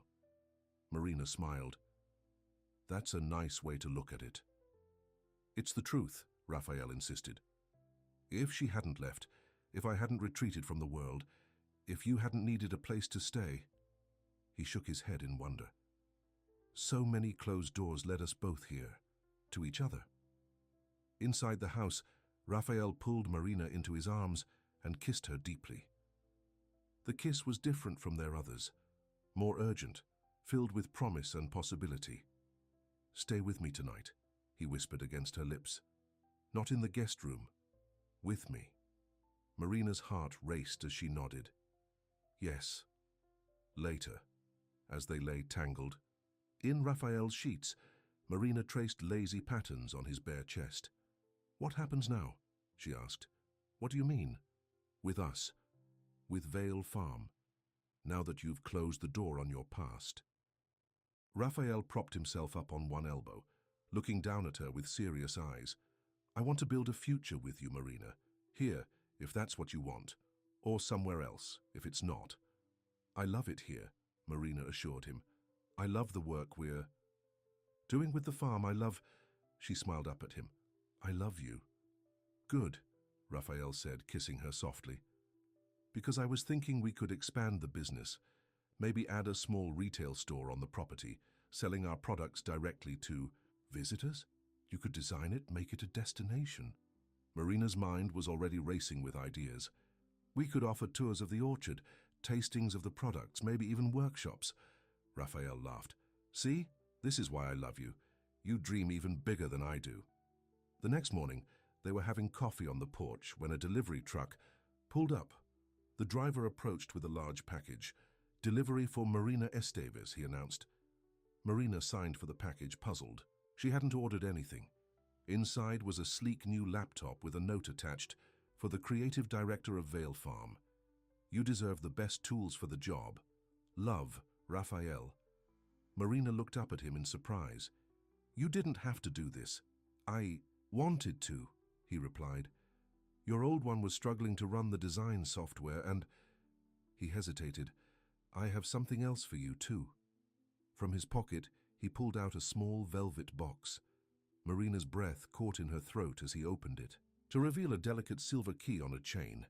Marina smiled. That's a nice way to look at it. It's the truth, Raphael insisted. If she hadn't left, if I hadn't retreated from the world, if you hadn't needed a place to stay. He shook his head in wonder. So many closed doors led us both here, to each other. Inside the house, Raphael pulled Marina into his arms and kissed her deeply. The kiss was different from their others, more urgent, filled with promise and possibility. Stay with me tonight, he whispered against her lips. Not in the guest room, with me. Marina's heart raced as she nodded. Yes. Later, as they lay tangled, in Raphael's sheets, Marina traced lazy patterns on his bare chest. What happens now? She asked. What do you mean? With us. With Vale Farm. Now that you've closed the door on your past. Raphael propped himself up on one elbow, looking down at her with serious eyes. I want to build a future with you, Marina. Here, if that's what you want. Or somewhere else, if it's not. I love it here, Marina assured him. I love the work we're doing with the farm. She smiled up at him. I love you. Good, Raphael said, kissing her softly. Because I was thinking we could expand the business. Maybe add a small retail store on the property, selling our products directly to visitors? You could design it, make it a destination. Marina's mind was already racing with ideas. We could offer tours of the orchard, tastings of the products, maybe even workshops. Raphael laughed. See, this is why I love you. You dream even bigger than I do. The next morning, they were having coffee on the porch when a delivery truck pulled up. The driver approached with a large package. Delivery for Marina Esteves, he announced. Marina signed for the package, puzzled. She hadn't ordered anything. Inside was a sleek new laptop with a note attached, for the creative director of Vale Farm. You deserve the best tools for the job. Love, Raphael. Marina looked up at him in surprise. You didn't have to do this. I wanted to, he replied. Your old one was struggling to run the design software and... He hesitated. I have something else for you too. From his pocket, he pulled out a small velvet box. Marina's breath caught in her throat as he opened it. To reveal a delicate silver key on a chain.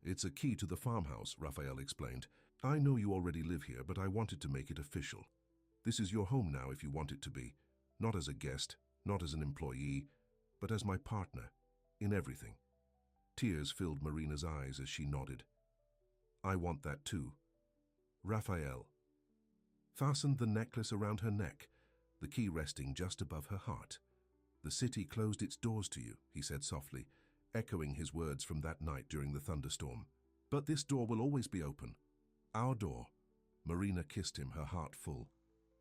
It's a key to the farmhouse, Raphael explained. I know you already live here, but I wanted to make it official. This is your home now if you want it to be. Not as a guest, not as an employee, but as my partner, in everything. Tears filled Marina's eyes as she nodded. I want that too. Raphael fastened the necklace around her neck, the key resting just above her heart. The city closed its doors to you, he said softly, echoing his words from that night during the thunderstorm. But this door will always be open. Our door. Marina kissed him, her heart full.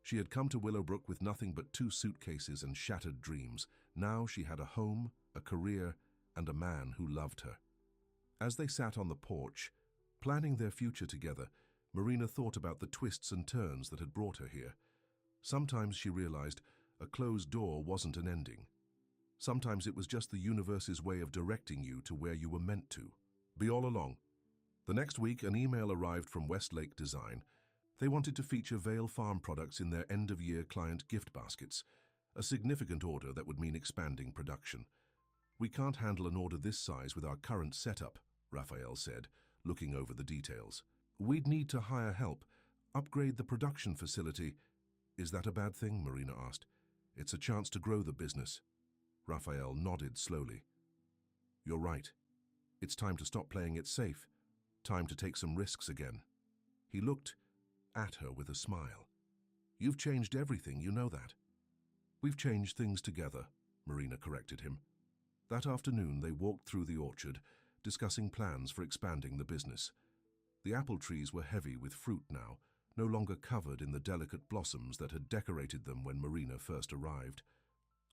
She had come to Willowbrook with nothing but 2 suitcases and shattered dreams. Now she had a home, a career, and a man who loved her. As they sat on the porch, planning their future together, Marina thought about the twists and turns that had brought her here. Sometimes she realized a closed door wasn't an ending. Sometimes it was just the universe's way of directing you to where you were meant to. Be all along. The next week, an email arrived from Westlake Design. They wanted to feature Vale Farm products in their end-of-year client gift baskets, a significant order that would mean expanding production. We can't handle an order this size with our current setup, Raphael said, looking over the details. We'd need to hire help, upgrade the production facility. Is that a bad thing? Marina asked. It's a chance to grow the business. Raphael nodded slowly. You're right. It's time to stop playing it safe. Time to take some risks again. He looked at her with a smile. You've changed everything, you know that. We've changed things together, Marina corrected him. That afternoon they walked through the orchard, discussing plans for expanding the business. The apple trees were heavy with fruit now, no longer covered in the delicate blossoms that had decorated them when Marina first arrived.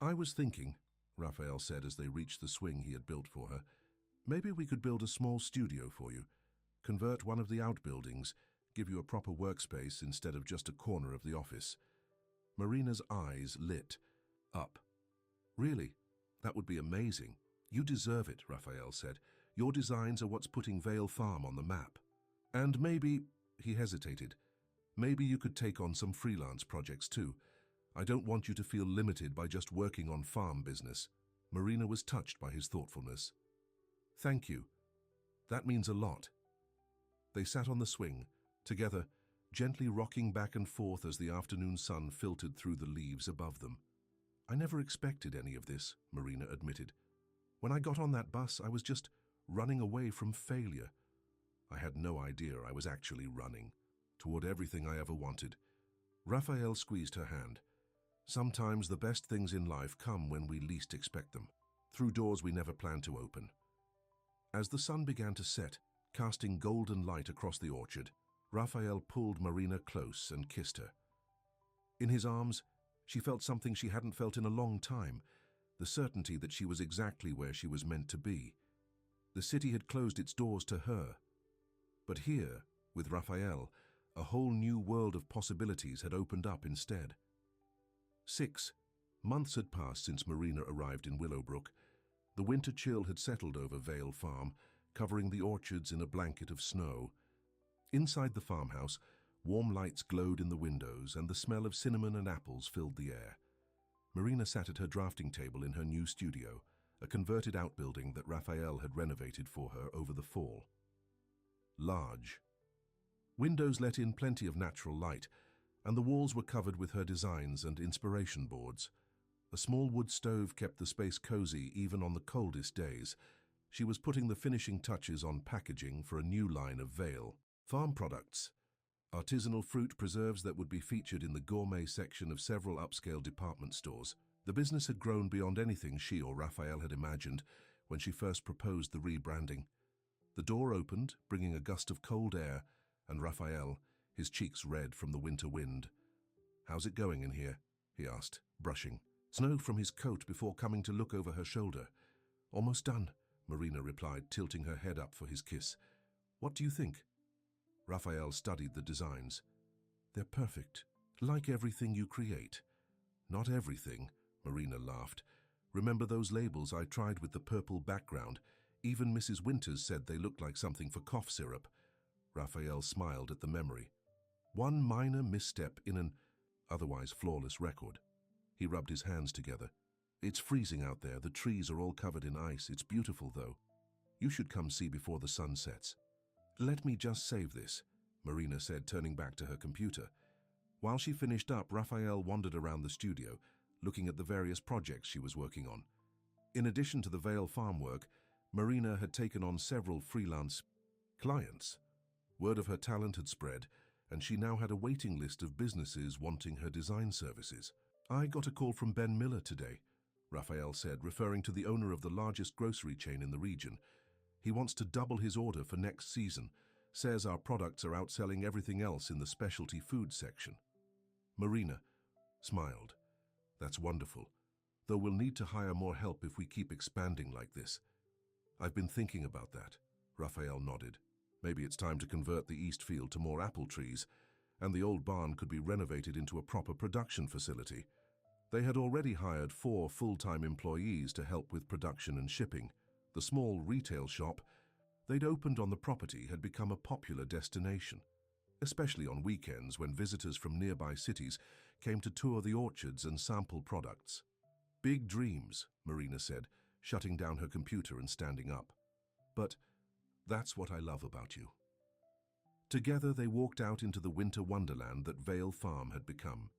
I was thinking, Raphael said as they reached the swing he had built for her, maybe we could build a small studio for you, convert one of the outbuildings, give you a proper workspace instead of just a corner of the office. Marina's eyes lit up. Really? That would be amazing. You deserve it, Raphael said. Your designs are what's putting Vale Farm on the map. And maybe, he hesitated, maybe you could take on some freelance projects too. I don't want you to feel limited by just working on farm business. Marina was touched by his thoughtfulness. Thank you. That means a lot. They sat on the swing, together, gently rocking back and forth as the afternoon sun filtered through the leaves above them. I never expected any of this, Marina admitted. When I got on that bus, I was just running away from failure. I had no idea I was actually running toward everything I ever wanted. Raphael squeezed her hand. Sometimes the best things in life come when we least expect them, through doors we never planned to open. As the sun began to set, casting golden light across the orchard, Raphael pulled Marina close and kissed her. In his arms, she felt something she hadn't felt in a long time, the certainty that she was exactly where she was meant to be. The city had closed its doors to her. But here, with Raphael, a whole new world of possibilities had opened up instead. 6 months had passed since Marina arrived in Willowbrook. The winter chill had settled over Vale Farm, covering the orchards in a blanket of snow. Inside the farmhouse, warm lights glowed in the windows and the smell of cinnamon and apples filled the air. Marina sat at her drafting table in her new studio, a converted outbuilding that Raphael had renovated for her over the fall. Large. Windows let in plenty of natural light, and the walls were covered with her designs and inspiration boards. A small wood stove kept the space cozy even on the coldest days. She was putting the finishing touches on packaging for a new line of Vale Farm products. Artisanal fruit preserves that would be featured in the gourmet section of several upscale department stores. The business had grown beyond anything she or Raphael had imagined when she first proposed the rebranding. The door opened, bringing a gust of cold air, and Raphael, his cheeks red from the winter wind. "How's it going in here?" he asked, brushing snow from his coat before coming to look over her shoulder. "Almost done," Marina replied, tilting her head up for his kiss. "What do you think?" Raphael studied the designs. "They're perfect, like everything you create." "Not everything," Marina laughed. "Remember those labels I tried with the purple background? Even Mrs. Winters said they looked like something for cough syrup." Raphael smiled at the memory. One minor misstep in an otherwise flawless record. He rubbed his hands together. "It's freezing out there. The trees are all covered in ice. It's beautiful, though. You should come see before the sun sets." "Let me just save this," Marina said, turning back to her computer. While she finished up, Raphael wandered around the studio, looking at the various projects she was working on. In addition to the Vale Farm work, Marina had taken on several freelance clients. Word of her talent had spread, and she now had a waiting list of businesses wanting her design services. "I got a call from Ben Miller today," Raphael said, referring to the owner of the largest grocery chain in the region. "He wants to double his order for next season, says our products are outselling everything else in the specialty food section." Marina smiled. "That's wonderful, though we'll need to hire more help if we keep expanding like this." "I've been thinking about that," Raphael nodded. "Maybe it's time to convert the east field to more apple trees, and the old barn could be renovated into a proper production facility." They had already hired 4 full-time employees to help with production and shipping. The small retail shop they'd opened on the property had become a popular destination, especially on weekends when visitors from nearby cities came to tour the orchards and sample products. "Big dreams," Marina said, shutting down her computer and standing up. "But that's what I love about you." Together they walked out into the winter wonderland that Vale Farm had become.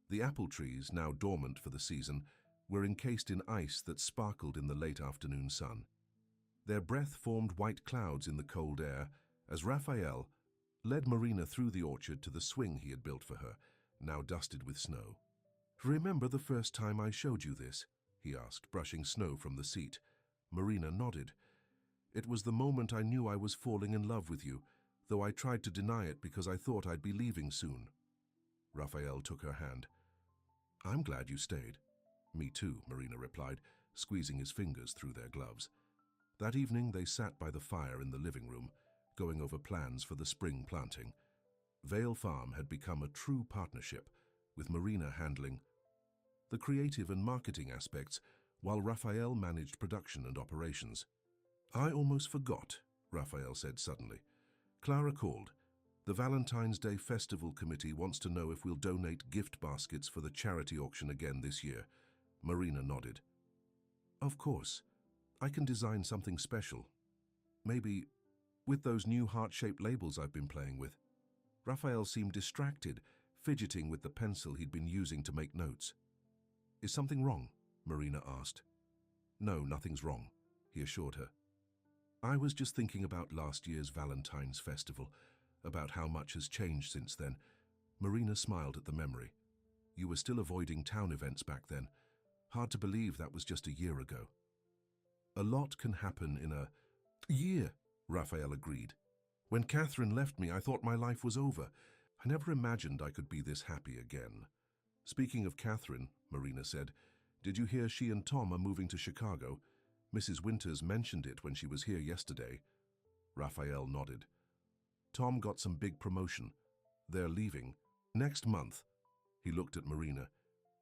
The apple trees, now dormant for the season, were encased in ice that sparkled in the late afternoon sun. Their breath formed white clouds in the cold air as Raphael led Marina through the orchard to the swing he had built for her, now dusted with snow. "Remember the first time I showed you this?" he asked, brushing snow from the seat. Marina nodded. "It was the moment I knew I was falling in love with you, though I tried to deny it because I thought I'd be leaving soon." Raphael took her hand. "I'm glad you stayed." "Me too," Marina replied, squeezing his fingers through their gloves. That evening they sat by the fire in the living room, going over plans for the spring planting. Vale Farm had become a true partnership, with Marina handling the creative and marketing aspects, while Raphael managed production and operations. "I almost forgot," Raphael said suddenly. "Clara called. The Valentine's Day Festival Committee wants to know if we'll donate gift baskets for the charity auction again this year." Marina nodded. "Of course. I can design something special. Maybe with those new heart-shaped labels I've been playing with." Raphael seemed distracted, fidgeting with the pencil he'd been using to make notes. "Is something wrong?" Marina asked. "No, nothing's wrong," he assured her. "I was just thinking about last year's Valentine's Festival, about how much has changed since then." Marina smiled at the memory. "You were still avoiding town events back then. Hard to believe that was just a year ago." "A lot can happen in a year," Raphael agreed. "When Catherine left me, I thought my life was over. I never imagined I could be this happy again." "Speaking of Catherine," Marina said, "did you hear she and Tom are moving to Chicago? Mrs. Winters mentioned it when she was here yesterday." Raphael nodded. "Tom got some big promotion. They're leaving next month." He looked at Marina.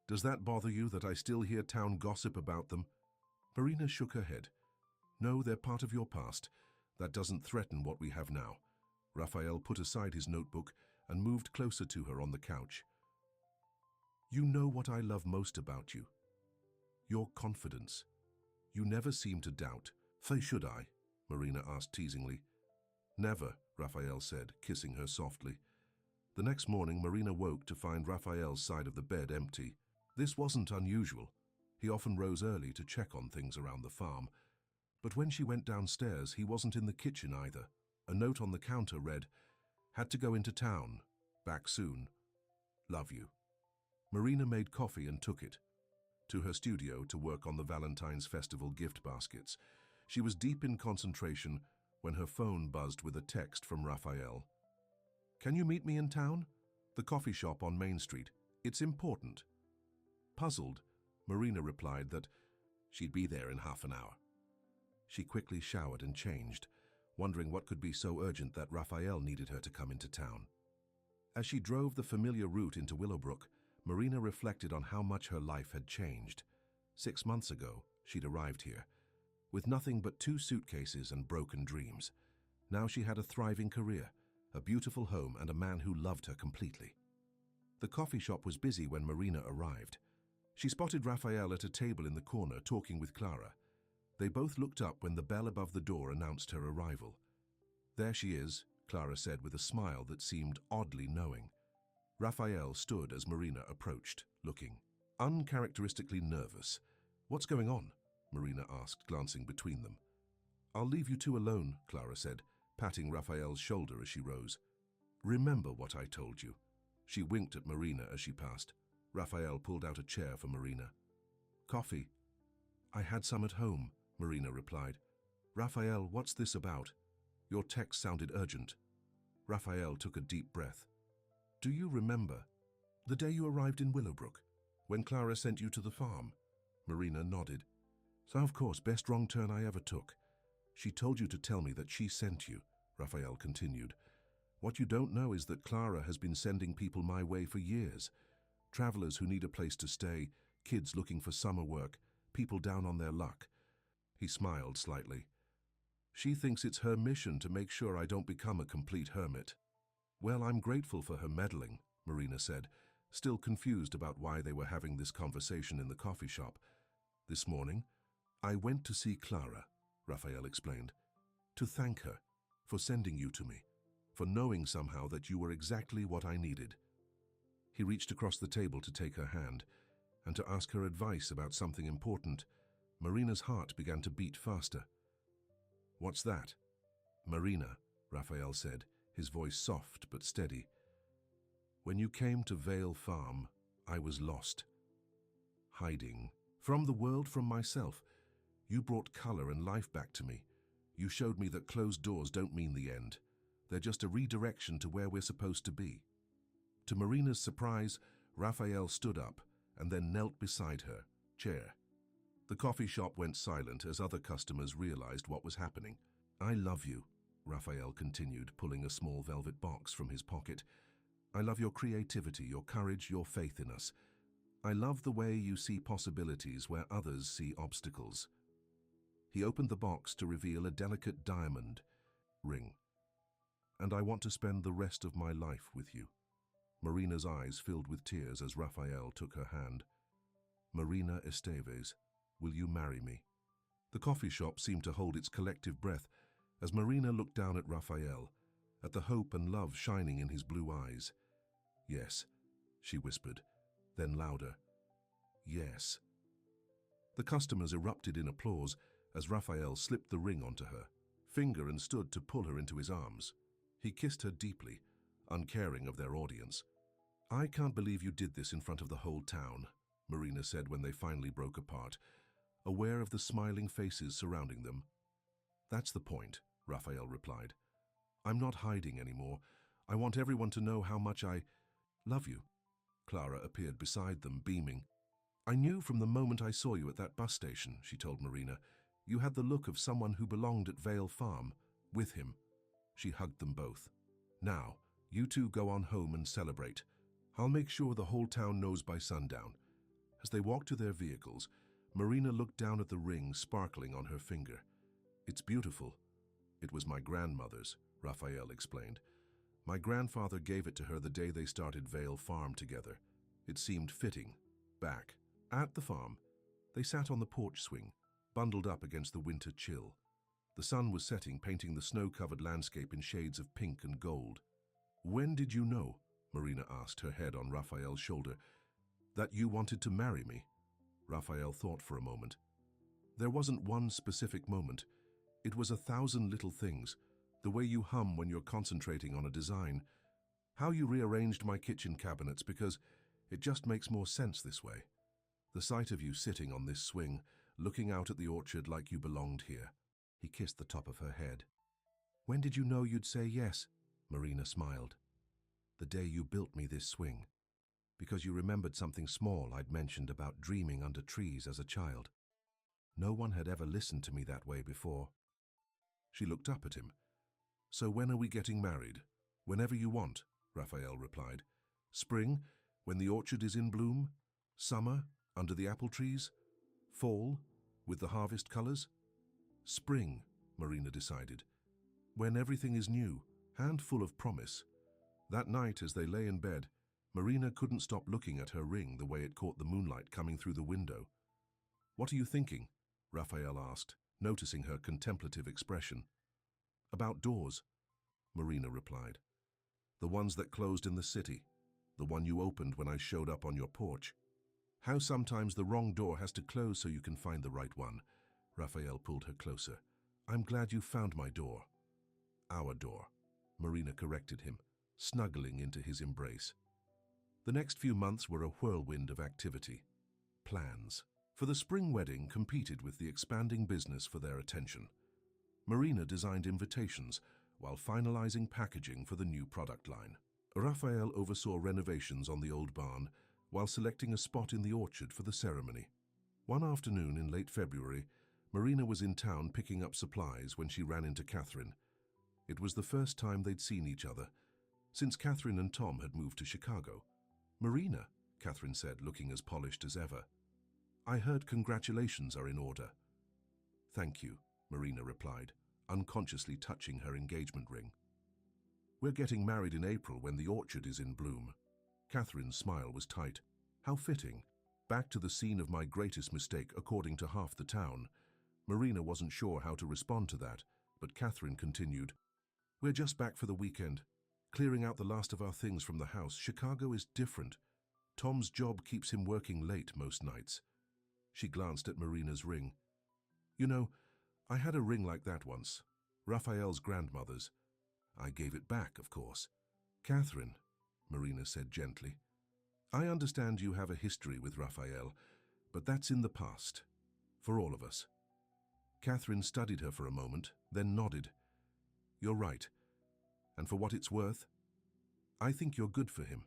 "Does that bother you that I still hear town gossip about them?" Marina shook her head. "No, they're part of your past. That doesn't threaten what we have now." Raphael put aside his notebook and moved closer to her on the couch. "You know what I love most about you? Your confidence. You never seem to doubt." "Say, should I?" Marina asked teasingly. "Never," Raphael said, kissing her softly. The next morning, Marina woke to find Raphael's side of the bed empty. This wasn't unusual. He often rose early to check on things around the farm. But when she went downstairs, he wasn't in the kitchen either. A note on the counter read, "Had to go into town. Back soon. Love you." Marina made coffee and took it to her studio to work on the Valentine's Festival gift baskets. She was deep in concentration when her phone buzzed with a text from Raphael. "Can you meet me in town? The coffee shop on Main Street. It's important." Puzzled, Marina replied that she'd be there in half an hour. She quickly showered and changed, wondering what could be so urgent that Raphael needed her to come into town. As she drove the familiar route into Willowbrook, Marina reflected on how much her life had changed. 6 months ago, she'd arrived here, with nothing but 2 suitcases and broken dreams. Now she had a thriving career, a beautiful home, and a man who loved her completely. The coffee shop was busy when Marina arrived. She spotted Raphael at a table in the corner talking with Clara. They both looked up when the bell above the door announced her arrival. "There she is," Clara said with a smile that seemed oddly knowing. Raphael stood as Marina approached, looking uncharacteristically nervous. "What's going on?" Marina asked, glancing between them. "I'll leave you two alone," Clara said, patting Raphael's shoulder as she rose. "Remember what I told you." She winked at Marina as she passed. Raphael pulled out a chair for Marina. "Coffee?" "I had some at home," Marina replied. "Raphael, what's this about? Your text sounded urgent." Raphael took a deep breath. "Do you remember the day you arrived in Willowbrook, when Clara sent you to the farm?" Marina nodded. "So, of course, best wrong turn I ever took. She told you to tell me that she sent you," Raphael continued. "What you don't know is that Clara has been sending people my way for years. Travelers who need a place to stay, kids looking for summer work, people down on their luck." He smiled slightly. "She thinks it's her mission to make sure I don't become a complete hermit." "Well, I'm grateful for her meddling," Marina said, still confused about why they were having this conversation in the coffee shop. "This morning, I went to see Clara," Raphael explained, "to thank her for sending you to me, for knowing somehow that you were exactly what I needed." He reached across the table to take her hand and to ask her advice about something important. Marina's heart began to beat faster. "What's that?" "Marina," Raphael said, his voice soft but steady. "When you came to Vale Farm, I was lost. Hiding from the world, from myself. You brought color and life back to me. You showed me that closed doors don't mean the end. They're just a redirection to where we're supposed to be." To Marina's surprise, Raphael stood up and then knelt beside her chair. The coffee shop went silent as other customers realized what was happening. "I love you," Raphael continued, pulling a small velvet box from his pocket. "I love your creativity, your courage, your faith in us. I love the way you see possibilities where others see obstacles. He opened the box to reveal a delicate diamond ring. And I want to spend the rest of my life with you. Marina's eyes filled with tears as Rafael took her hand. Marina Esteves, will you marry me? The coffee shop seemed to hold its collective breath as Marina looked down at Rafael, at the hope and love shining in his blue eyes. Yes, she whispered, then louder. Yes. The customers erupted in applause as Rafael slipped the ring onto her finger and stood to pull her into his arms. He kissed her deeply, uncaring of their audience. I can't believe you did this in front of the whole town, Marina said when they finally broke apart, aware of the smiling faces surrounding them. That's the point, Rafael replied. I'm not hiding anymore. I want everyone to know how much I love you. Clara appeared beside them, beaming. I knew from the moment I saw you at that bus station, she told Marina. You had the look of someone who belonged at Vale Farm, with him. She hugged them both. Now, you two go on home and celebrate. I'll make sure the whole town knows by sundown. As they walked to their vehicles, Marina looked down at the ring sparkling on her finger. It's beautiful. It was my grandmother's, Rafael explained. My grandfather gave it to her the day they started Vale Farm together. It seemed fitting. Back, at the farm, they sat on the porch swing, bundled up against the winter chill. The sun was setting, painting the snow-covered landscape in shades of pink and gold. When did you know, Marina asked, her head on Rafael's shoulder, that you wanted to marry me? Rafael thought for a moment. There wasn't one specific moment. It was 1,000 little things. The way you hum when you're concentrating on a design. How you rearranged my kitchen cabinets, because it just makes more sense this way. The sight of you sitting on this swing, looking out at the orchard like you belonged here. He kissed the top of her head. When did you know you'd say yes? Marina smiled. The day you built me this swing. Because you remembered something small I'd mentioned about dreaming under trees as a child. No one had ever listened to me that way before. She looked up at him. So when are we getting married? Whenever you want, Rafael replied. Spring, when the orchard is in bloom? Summer, under the apple trees? Fall, with the harvest colors? Spring, Marina decided. When everything is new, and full of promise. That night, as they lay in bed, Marina couldn't stop looking at her ring the way it caught the moonlight coming through the window. What are you thinking? Rafael asked, noticing her contemplative expression. About doors, Marina replied. The ones that closed in the city, the one you opened when I showed up on your porch. How sometimes the wrong door has to close so you can find the right one. Rafael pulled her closer. I'm glad you found my door. Our door, Marina corrected him, snuggling into his embrace. The next few months were a whirlwind of activity. Plans for the spring wedding competed with the expanding business for their attention. Marina designed invitations while finalizing packaging for the new product line. Rafael oversaw renovations on the old barn while selecting a spot in the orchard for the ceremony. One afternoon in late February, Marina was in town picking up supplies when she ran into Catherine. It was the first time they'd seen each other, since Catherine and Tom had moved to Chicago. Marina, Catherine said, looking as polished as ever. I heard congratulations are in order. Thank you, Marina replied, unconsciously touching her engagement ring. We're getting married in April when the orchard is in bloom. Catherine's smile was tight. How fitting. Back to the scene of my greatest mistake, according to half the town. Marina wasn't sure how to respond to that, but Catherine continued. We're just back for the weekend, clearing out the last of our things from the house. Chicago is different. Tom's job keeps him working late most nights. She glanced at Marina's ring. You know, I had a ring like that once. Raphael's grandmother's. I gave it back, of course. Catherine, Marina said gently. I understand you have a history with Raphael, but that's in the past. For all of us. Catherine studied her for a moment, then nodded. You're right. And for what it's worth, I think you're good for him.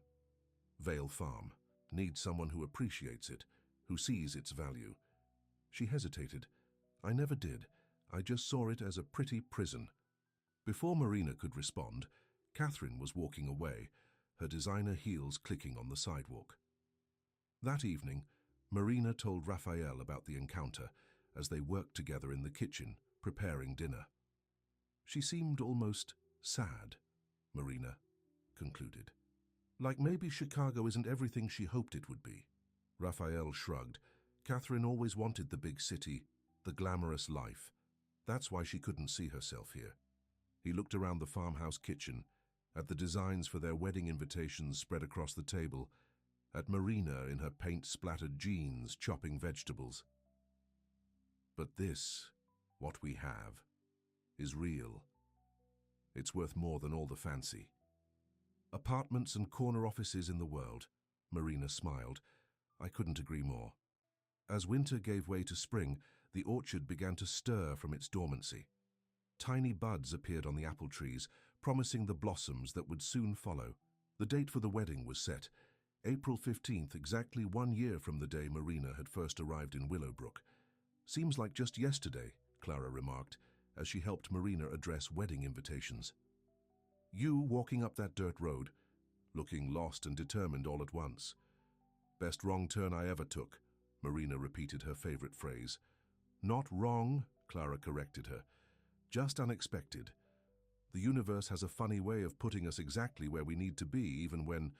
Vale Farm needs someone who appreciates it, who sees its value. She hesitated. I never did. I just saw it as a pretty prison. Before Marina could respond, Catherine was walking away, her designer heels clicking on the sidewalk. That evening, Marina told Raphael about the encounter as they worked together in the kitchen, preparing dinner. She seemed almost sad, Marina concluded. Like maybe Chicago isn't everything she hoped it would be. Raphael shrugged. Catherine always wanted the big city, the glamorous life. That's why she couldn't see herself here. He looked around the farmhouse kitchen, at the designs for their wedding invitations spread across the table, at Marina in her paint-splattered jeans chopping vegetables. But this, what we have, is real. It's worth more than all the fancy. Apartments and corner offices in the world, Marina smiled. I couldn't agree more. As winter gave way to spring, the orchard began to stir from its dormancy. Tiny buds appeared on the apple trees, promising the blossoms that would soon follow. The date for the wedding was set, April 15th, exactly 1 year from the day Marina had first arrived in Willowbrook. Seems like just yesterday, Clara remarked, as she helped Marina address wedding invitations. You walking up that dirt road, looking lost and determined all at once. Best wrong turn I ever took, Marina repeated her favorite phrase. Not wrong, Clara corrected her. Just unexpected. The universe has a funny way of putting us exactly where we need to be, even when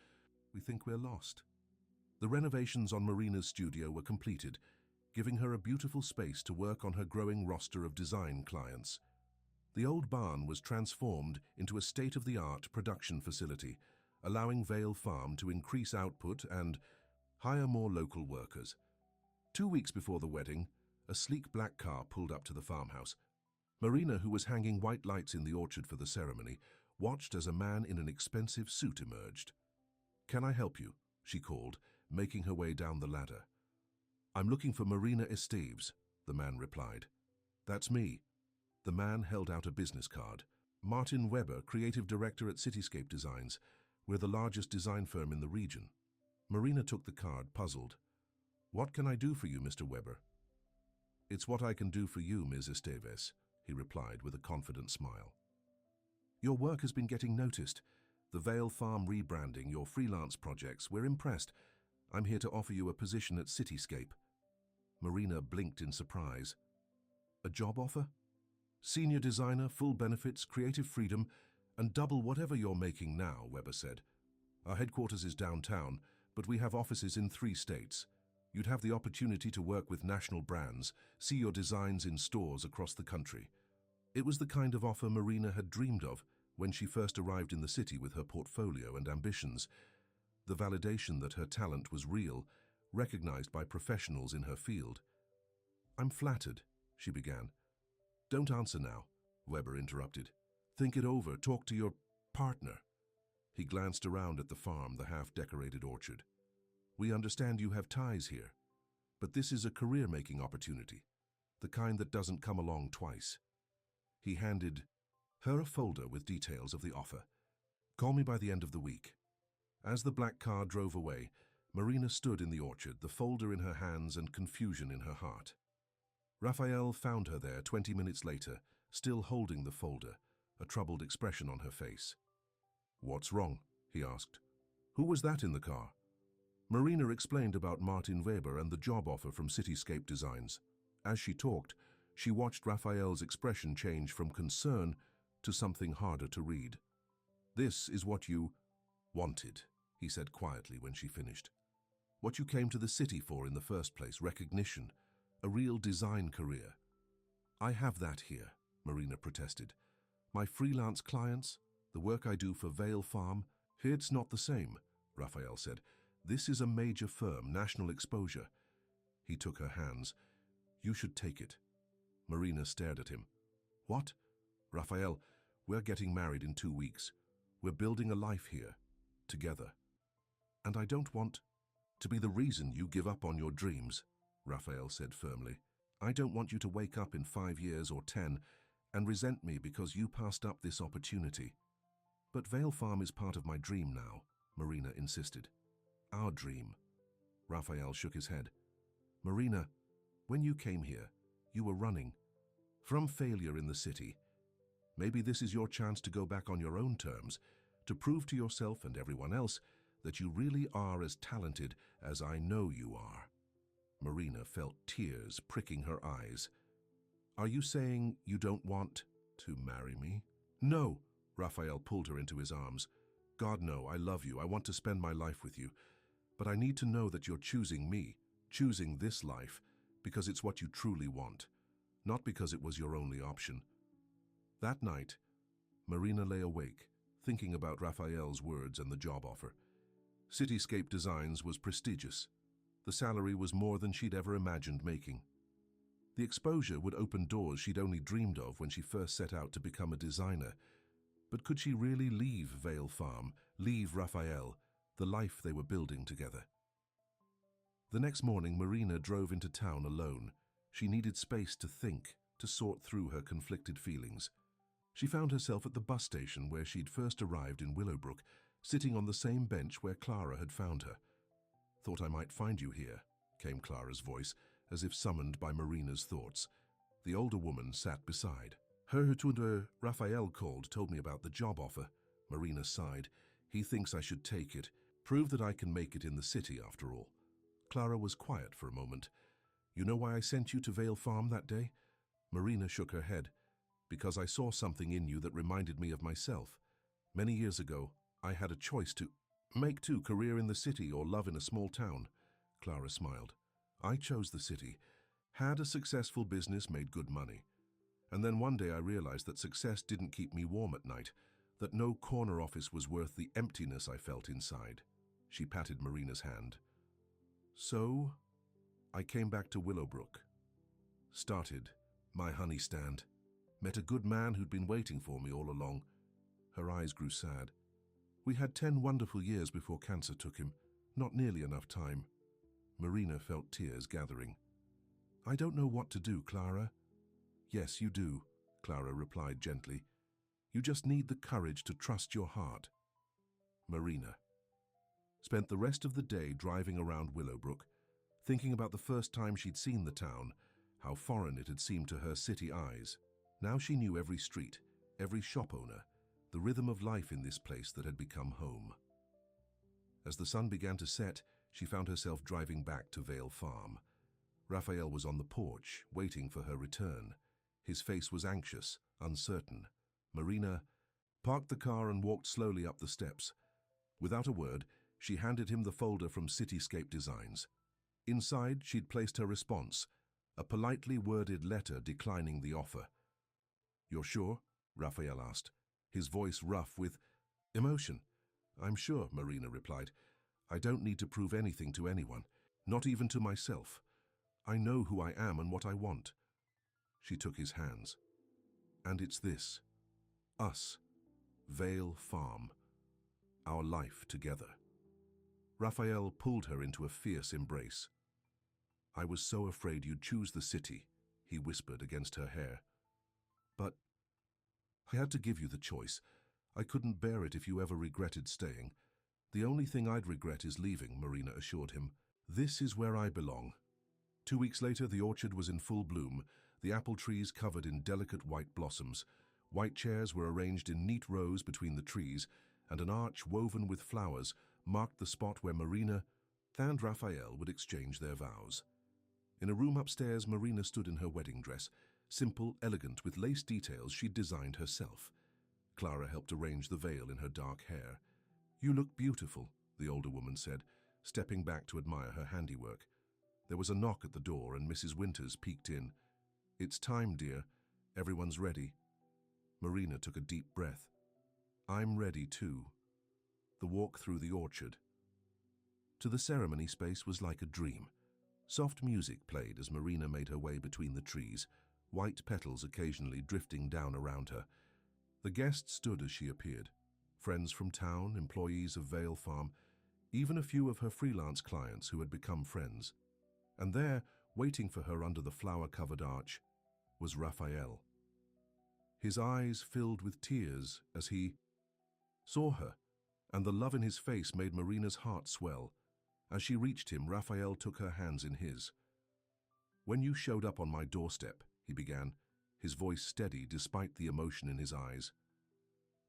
we think we're lost. The renovations on Marina's studio were completed, giving her a beautiful space to work on her growing roster of design clients. The old barn was transformed into a state-of-the-art production facility, allowing Vale Farm to increase output and hire more local workers. 2 weeks before the wedding, a sleek black car pulled up to the farmhouse. Marina, who was hanging white lights in the orchard for the ceremony, watched as a man in an expensive suit emerged. "Can I help you?" she called, making her way down the ladder. "I'm looking for Marina Esteves," the man replied. "That's me." The man held out a business card. "Martin Weber, creative director at Cityscape Designs. We're the largest design firm in the region." Marina took the card, puzzled. "What can I do for you, Mr. Weber?" "It's what I can do for you, Ms. Esteves," he replied with a confident smile. "Your work has been getting noticed. The Vale Farm rebranding, your freelance projects, we're impressed. I'm here to offer you a position at Cityscape." Marina blinked in surprise. "A job offer?" "Senior designer, full benefits, creative freedom, and double whatever you're making now," Weber said. "Our headquarters is downtown, but we have offices in 3 states. You'd have the opportunity to work with national brands, see your designs in stores across the country." It was the kind of offer Marina had dreamed of when she first arrived in the city with her portfolio and ambitions. The validation that her talent was real, recognized by professionals in her field. "I'm flattered," she began. "Don't answer now," Weber interrupted. "Think it over, talk to your partner." He glanced around at the farm, the half-decorated orchard. "We understand you have ties here, but this is a career-making opportunity, the kind that doesn't come along twice." He handed her a folder with details of the offer. "Call me by the end of the week." As the black car drove away, Marina stood in the orchard, the folder in her hands and confusion in her heart. Raphael found her there 20 minutes later, still holding the folder, a troubled expression on her face. "What's wrong?" he asked. "Who was that in the car?" Marina explained about Martin Weber and the job offer from Cityscape Designs. As she talked, she watched Raphael's expression change from concern to something harder to read. "This is what you wanted," he said quietly when she finished. "What you came to the city for in the first place, recognition, a real design career." "I have that here," Marina protested. "My freelance clients, the work I do for Vale Farm, it's not the same," Raphael said. "This is a major firm, national exposure." He took her hands. "You should take it." Marina stared at him. "What?" "Raphael, we're getting married in 2 weeks. We're building a life here, together. And I don't want to be the reason you give up on your dreams," Raphael said firmly. "I don't want you to wake up in 5 years or 10 and resent me because you passed up this opportunity." "But Vale Farm is part of my dream now," Marina insisted. "Our dream." Raphael shook his head. "Marina, when you came here, you were running from failure in the city. Maybe this is your chance to go back on your own terms, to prove to yourself and everyone else that you really are as talented as I know you are. Marina felt tears pricking her eyes. Are you saying you don't want to marry me? No, Raphael pulled her into his arms. God, no, I love you. I want to spend my life with you. But I need to know that you're choosing me, choosing this life, because it's what you truly want, not because it was your only option. That night, Marina lay awake, thinking about Raphael's words and the job offer. Cityscape Designs was prestigious. The salary was more than she'd ever imagined making. The exposure would open doors she'd only dreamed of when she first set out to become a designer. But could she really leave Vale Farm, leave Raphael, the life they were building together? The next morning, Marina drove into town alone. She needed space to think, to sort through her conflicted feelings. She found herself at the bus station where she'd first arrived in Willowbrook, sitting on the same bench where Clara had found her. Thought I might find you here, came Clara's voice, as if summoned by Marina's thoughts. The older woman sat beside. Raphael called, told me about the job offer. Marina sighed. He thinks I should take it. Prove that I can make it in the city, after all. Clara was quiet for a moment. You know why I sent you to Vale Farm that day? Marina shook her head. Because I saw something in you that reminded me of myself. Many years ago, I had a choice to make career in the city or love in a small town. Clara smiled. I chose the city, had a successful business, made good money. And then one day I realized that success didn't keep me warm at night, that no corner office was worth the emptiness I felt inside. She patted Marina's hand. So, I came back to Willowbrook. Started my honey stand. Met a good man who'd been waiting for me all along. Her eyes grew sad. We had 10 wonderful years before cancer took him. Not nearly enough time. Marina felt tears gathering. I don't know what to do, Clara. Yes, you do, Clara replied gently. You just need the courage to trust your heart. Marina spent the rest of the day driving around Willowbrook, thinking about the first time she'd seen the town, how foreign it had seemed to her city eyes. Now she knew every street, every shop owner, the rhythm of life in this place that had become home. As the sun began to set, she found herself driving back to Vale Farm. Raphael was on the porch, waiting for her return. His face was anxious, uncertain. Marina parked the car and walked slowly up the steps. Without a word, she handed him the folder from Cityscape Designs. Inside, she'd placed her response, a politely worded letter declining the offer. You're sure? Raphael asked, his voice rough with emotion. I'm sure, Marina replied. I don't need to prove anything to anyone, not even to myself. I know who I am and what I want. She took his hands. And it's this. Us. Vale Farm. Our life together. Raphael pulled her into a fierce embrace. I was so afraid you'd choose the city, he whispered against her hair. But I had to give you the choice. I couldn't bear it if you ever regretted staying. The only thing I'd regret is leaving, Marina assured him. This is where I belong. 2 weeks later, the orchard was in full bloom, the apple trees covered in delicate white blossoms. White chairs were arranged in neat rows between the trees, and an arch woven with flowers marked the spot where Marina and Raphael would exchange their vows. In a room upstairs, Marina stood in her wedding dress, simple, elegant, with lace details she'd designed herself. Clara helped arrange the veil in her dark hair. You look beautiful, the older woman said, stepping back to admire her handiwork. There was a knock at the door and Mrs. Winters peeked in. It's time, dear. Everyone's ready. Marina took a deep breath. I'm ready too. The walk through the orchard. To the ceremony, space was like a dream. Soft music played as Marina made her way between the trees, white petals occasionally drifting down around her. The guests stood as she appeared. Friends from town, employees of Vale Farm, even a few of her freelance clients who had become friends. And there, waiting for her under the flower-covered arch, was Raphael. His eyes filled with tears as he saw her, and the love in his face made Marina's heart swell. As she reached him, Raphael took her hands in his. When you showed up on my doorstep, he began, his voice steady despite the emotion in his eyes.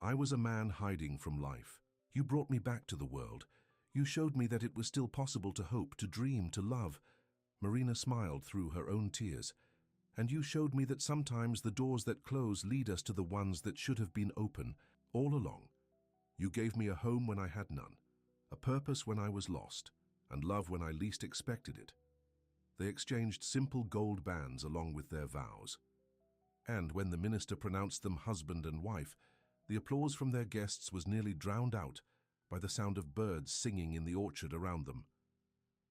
I was a man hiding from life. You brought me back to the world. You showed me that it was still possible to hope, to dream, to love. Marina smiled through her own tears. And you showed me that sometimes the doors that close lead us to the ones that should have been open all along. You gave me a home when I had none, a purpose when I was lost, and love when I least expected it. They exchanged simple gold bands along with their vows. And when the minister pronounced them husband and wife, the applause from their guests was nearly drowned out by the sound of birds singing in the orchard around them.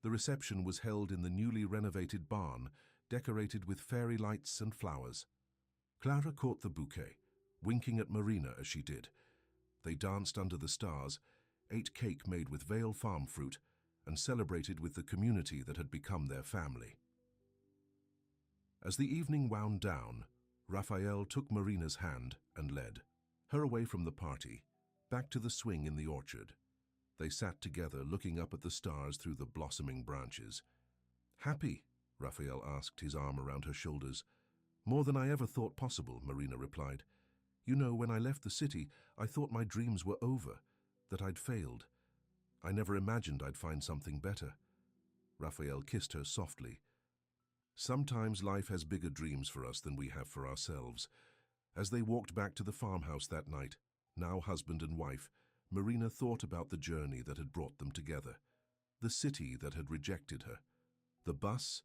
The reception was held in the newly renovated barn, decorated with fairy lights and flowers. Clara caught the bouquet, winking at Marina as she did. They danced under the stars, ate cake made with Vale Farm fruit, and celebrated with the community that had become their family. As the evening wound down, Raphael took Marina's hand and led her away from the party, back to the swing in the orchard. They sat together, looking up at the stars through the blossoming branches. "Happy?" Raphael asked, his arm around her shoulders. "More than I ever thought possible," Marina replied. "You know, when I left the city, I thought my dreams were over, that I'd failed. I never imagined I'd find something better." Raphael kissed her softly. "Sometimes life has bigger dreams for us than we have for ourselves." As they walked back to the farmhouse that night, now husband and wife, Marina thought about the journey that had brought them together, the city that had rejected her, the bus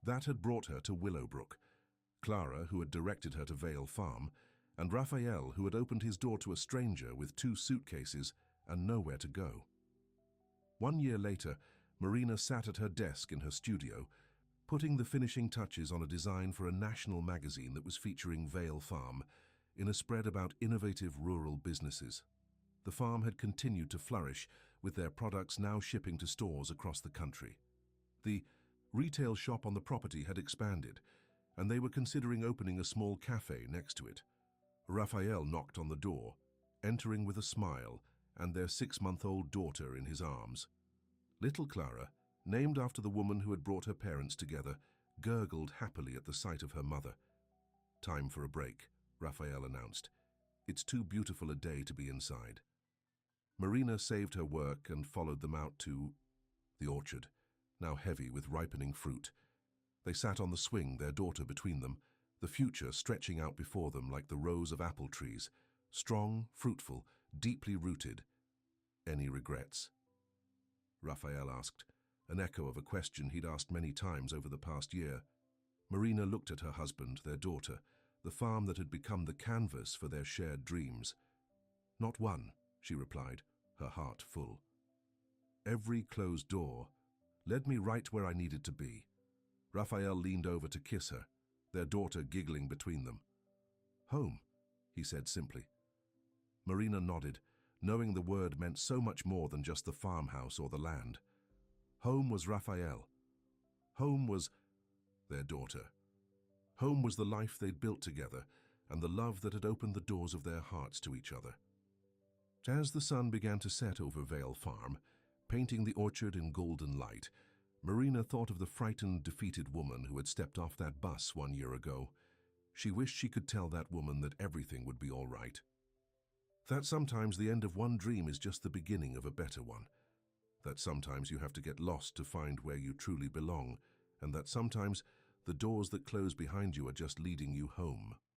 that had brought her to Willowbrook, Clara, who had directed her to Vale Farm, and Raphael, who had opened his door to a stranger with 2 suitcases and nowhere to go. 1 year later, Marina sat at her desk in her studio, putting the finishing touches on a design for a national magazine that was featuring Vale Farm in a spread about innovative rural businesses. The farm had continued to flourish, with their products now shipping to stores across the country. The retail shop on the property had expanded, and they were considering opening a small cafe next to it. Raphael knocked on the door, entering with a smile and their 6-month-old daughter in his arms. Little Clara, named after the woman who had brought her parents together, gurgled happily at the sight of her mother. "Time for a break," Raphael announced. "It's too beautiful a day to be inside." Marina saved her work and followed them out to the orchard, now heavy with ripening fruit. They sat on the swing, their daughter between them, the future stretching out before them like the rows of apple trees, strong, fruitful, deeply rooted. "Any regrets?" Raphael asked, an echo of a question he'd asked many times over the past year. Marina looked at her husband, their daughter, the farm that had become the canvas for their shared dreams. "Not one," she replied, her heart full. "Every closed door led me right where I needed to be." Raphael leaned over to kiss her, their daughter giggling between them. "Home," he said simply. Marina nodded, knowing the word meant so much more than just the farmhouse or the land. Home was Raphael. Home was their daughter. Home was the life they'd built together and the love that had opened the doors of their hearts to each other. As the sun began to set over Vale Farm, painting the orchard in golden light, Marina thought of the frightened, defeated woman who had stepped off that bus 1 year ago. She wished she could tell that woman that everything would be all right. That sometimes the end of one dream is just the beginning of a better one. That sometimes you have to get lost to find where you truly belong, and that sometimes the doors that close behind you are just leading you home.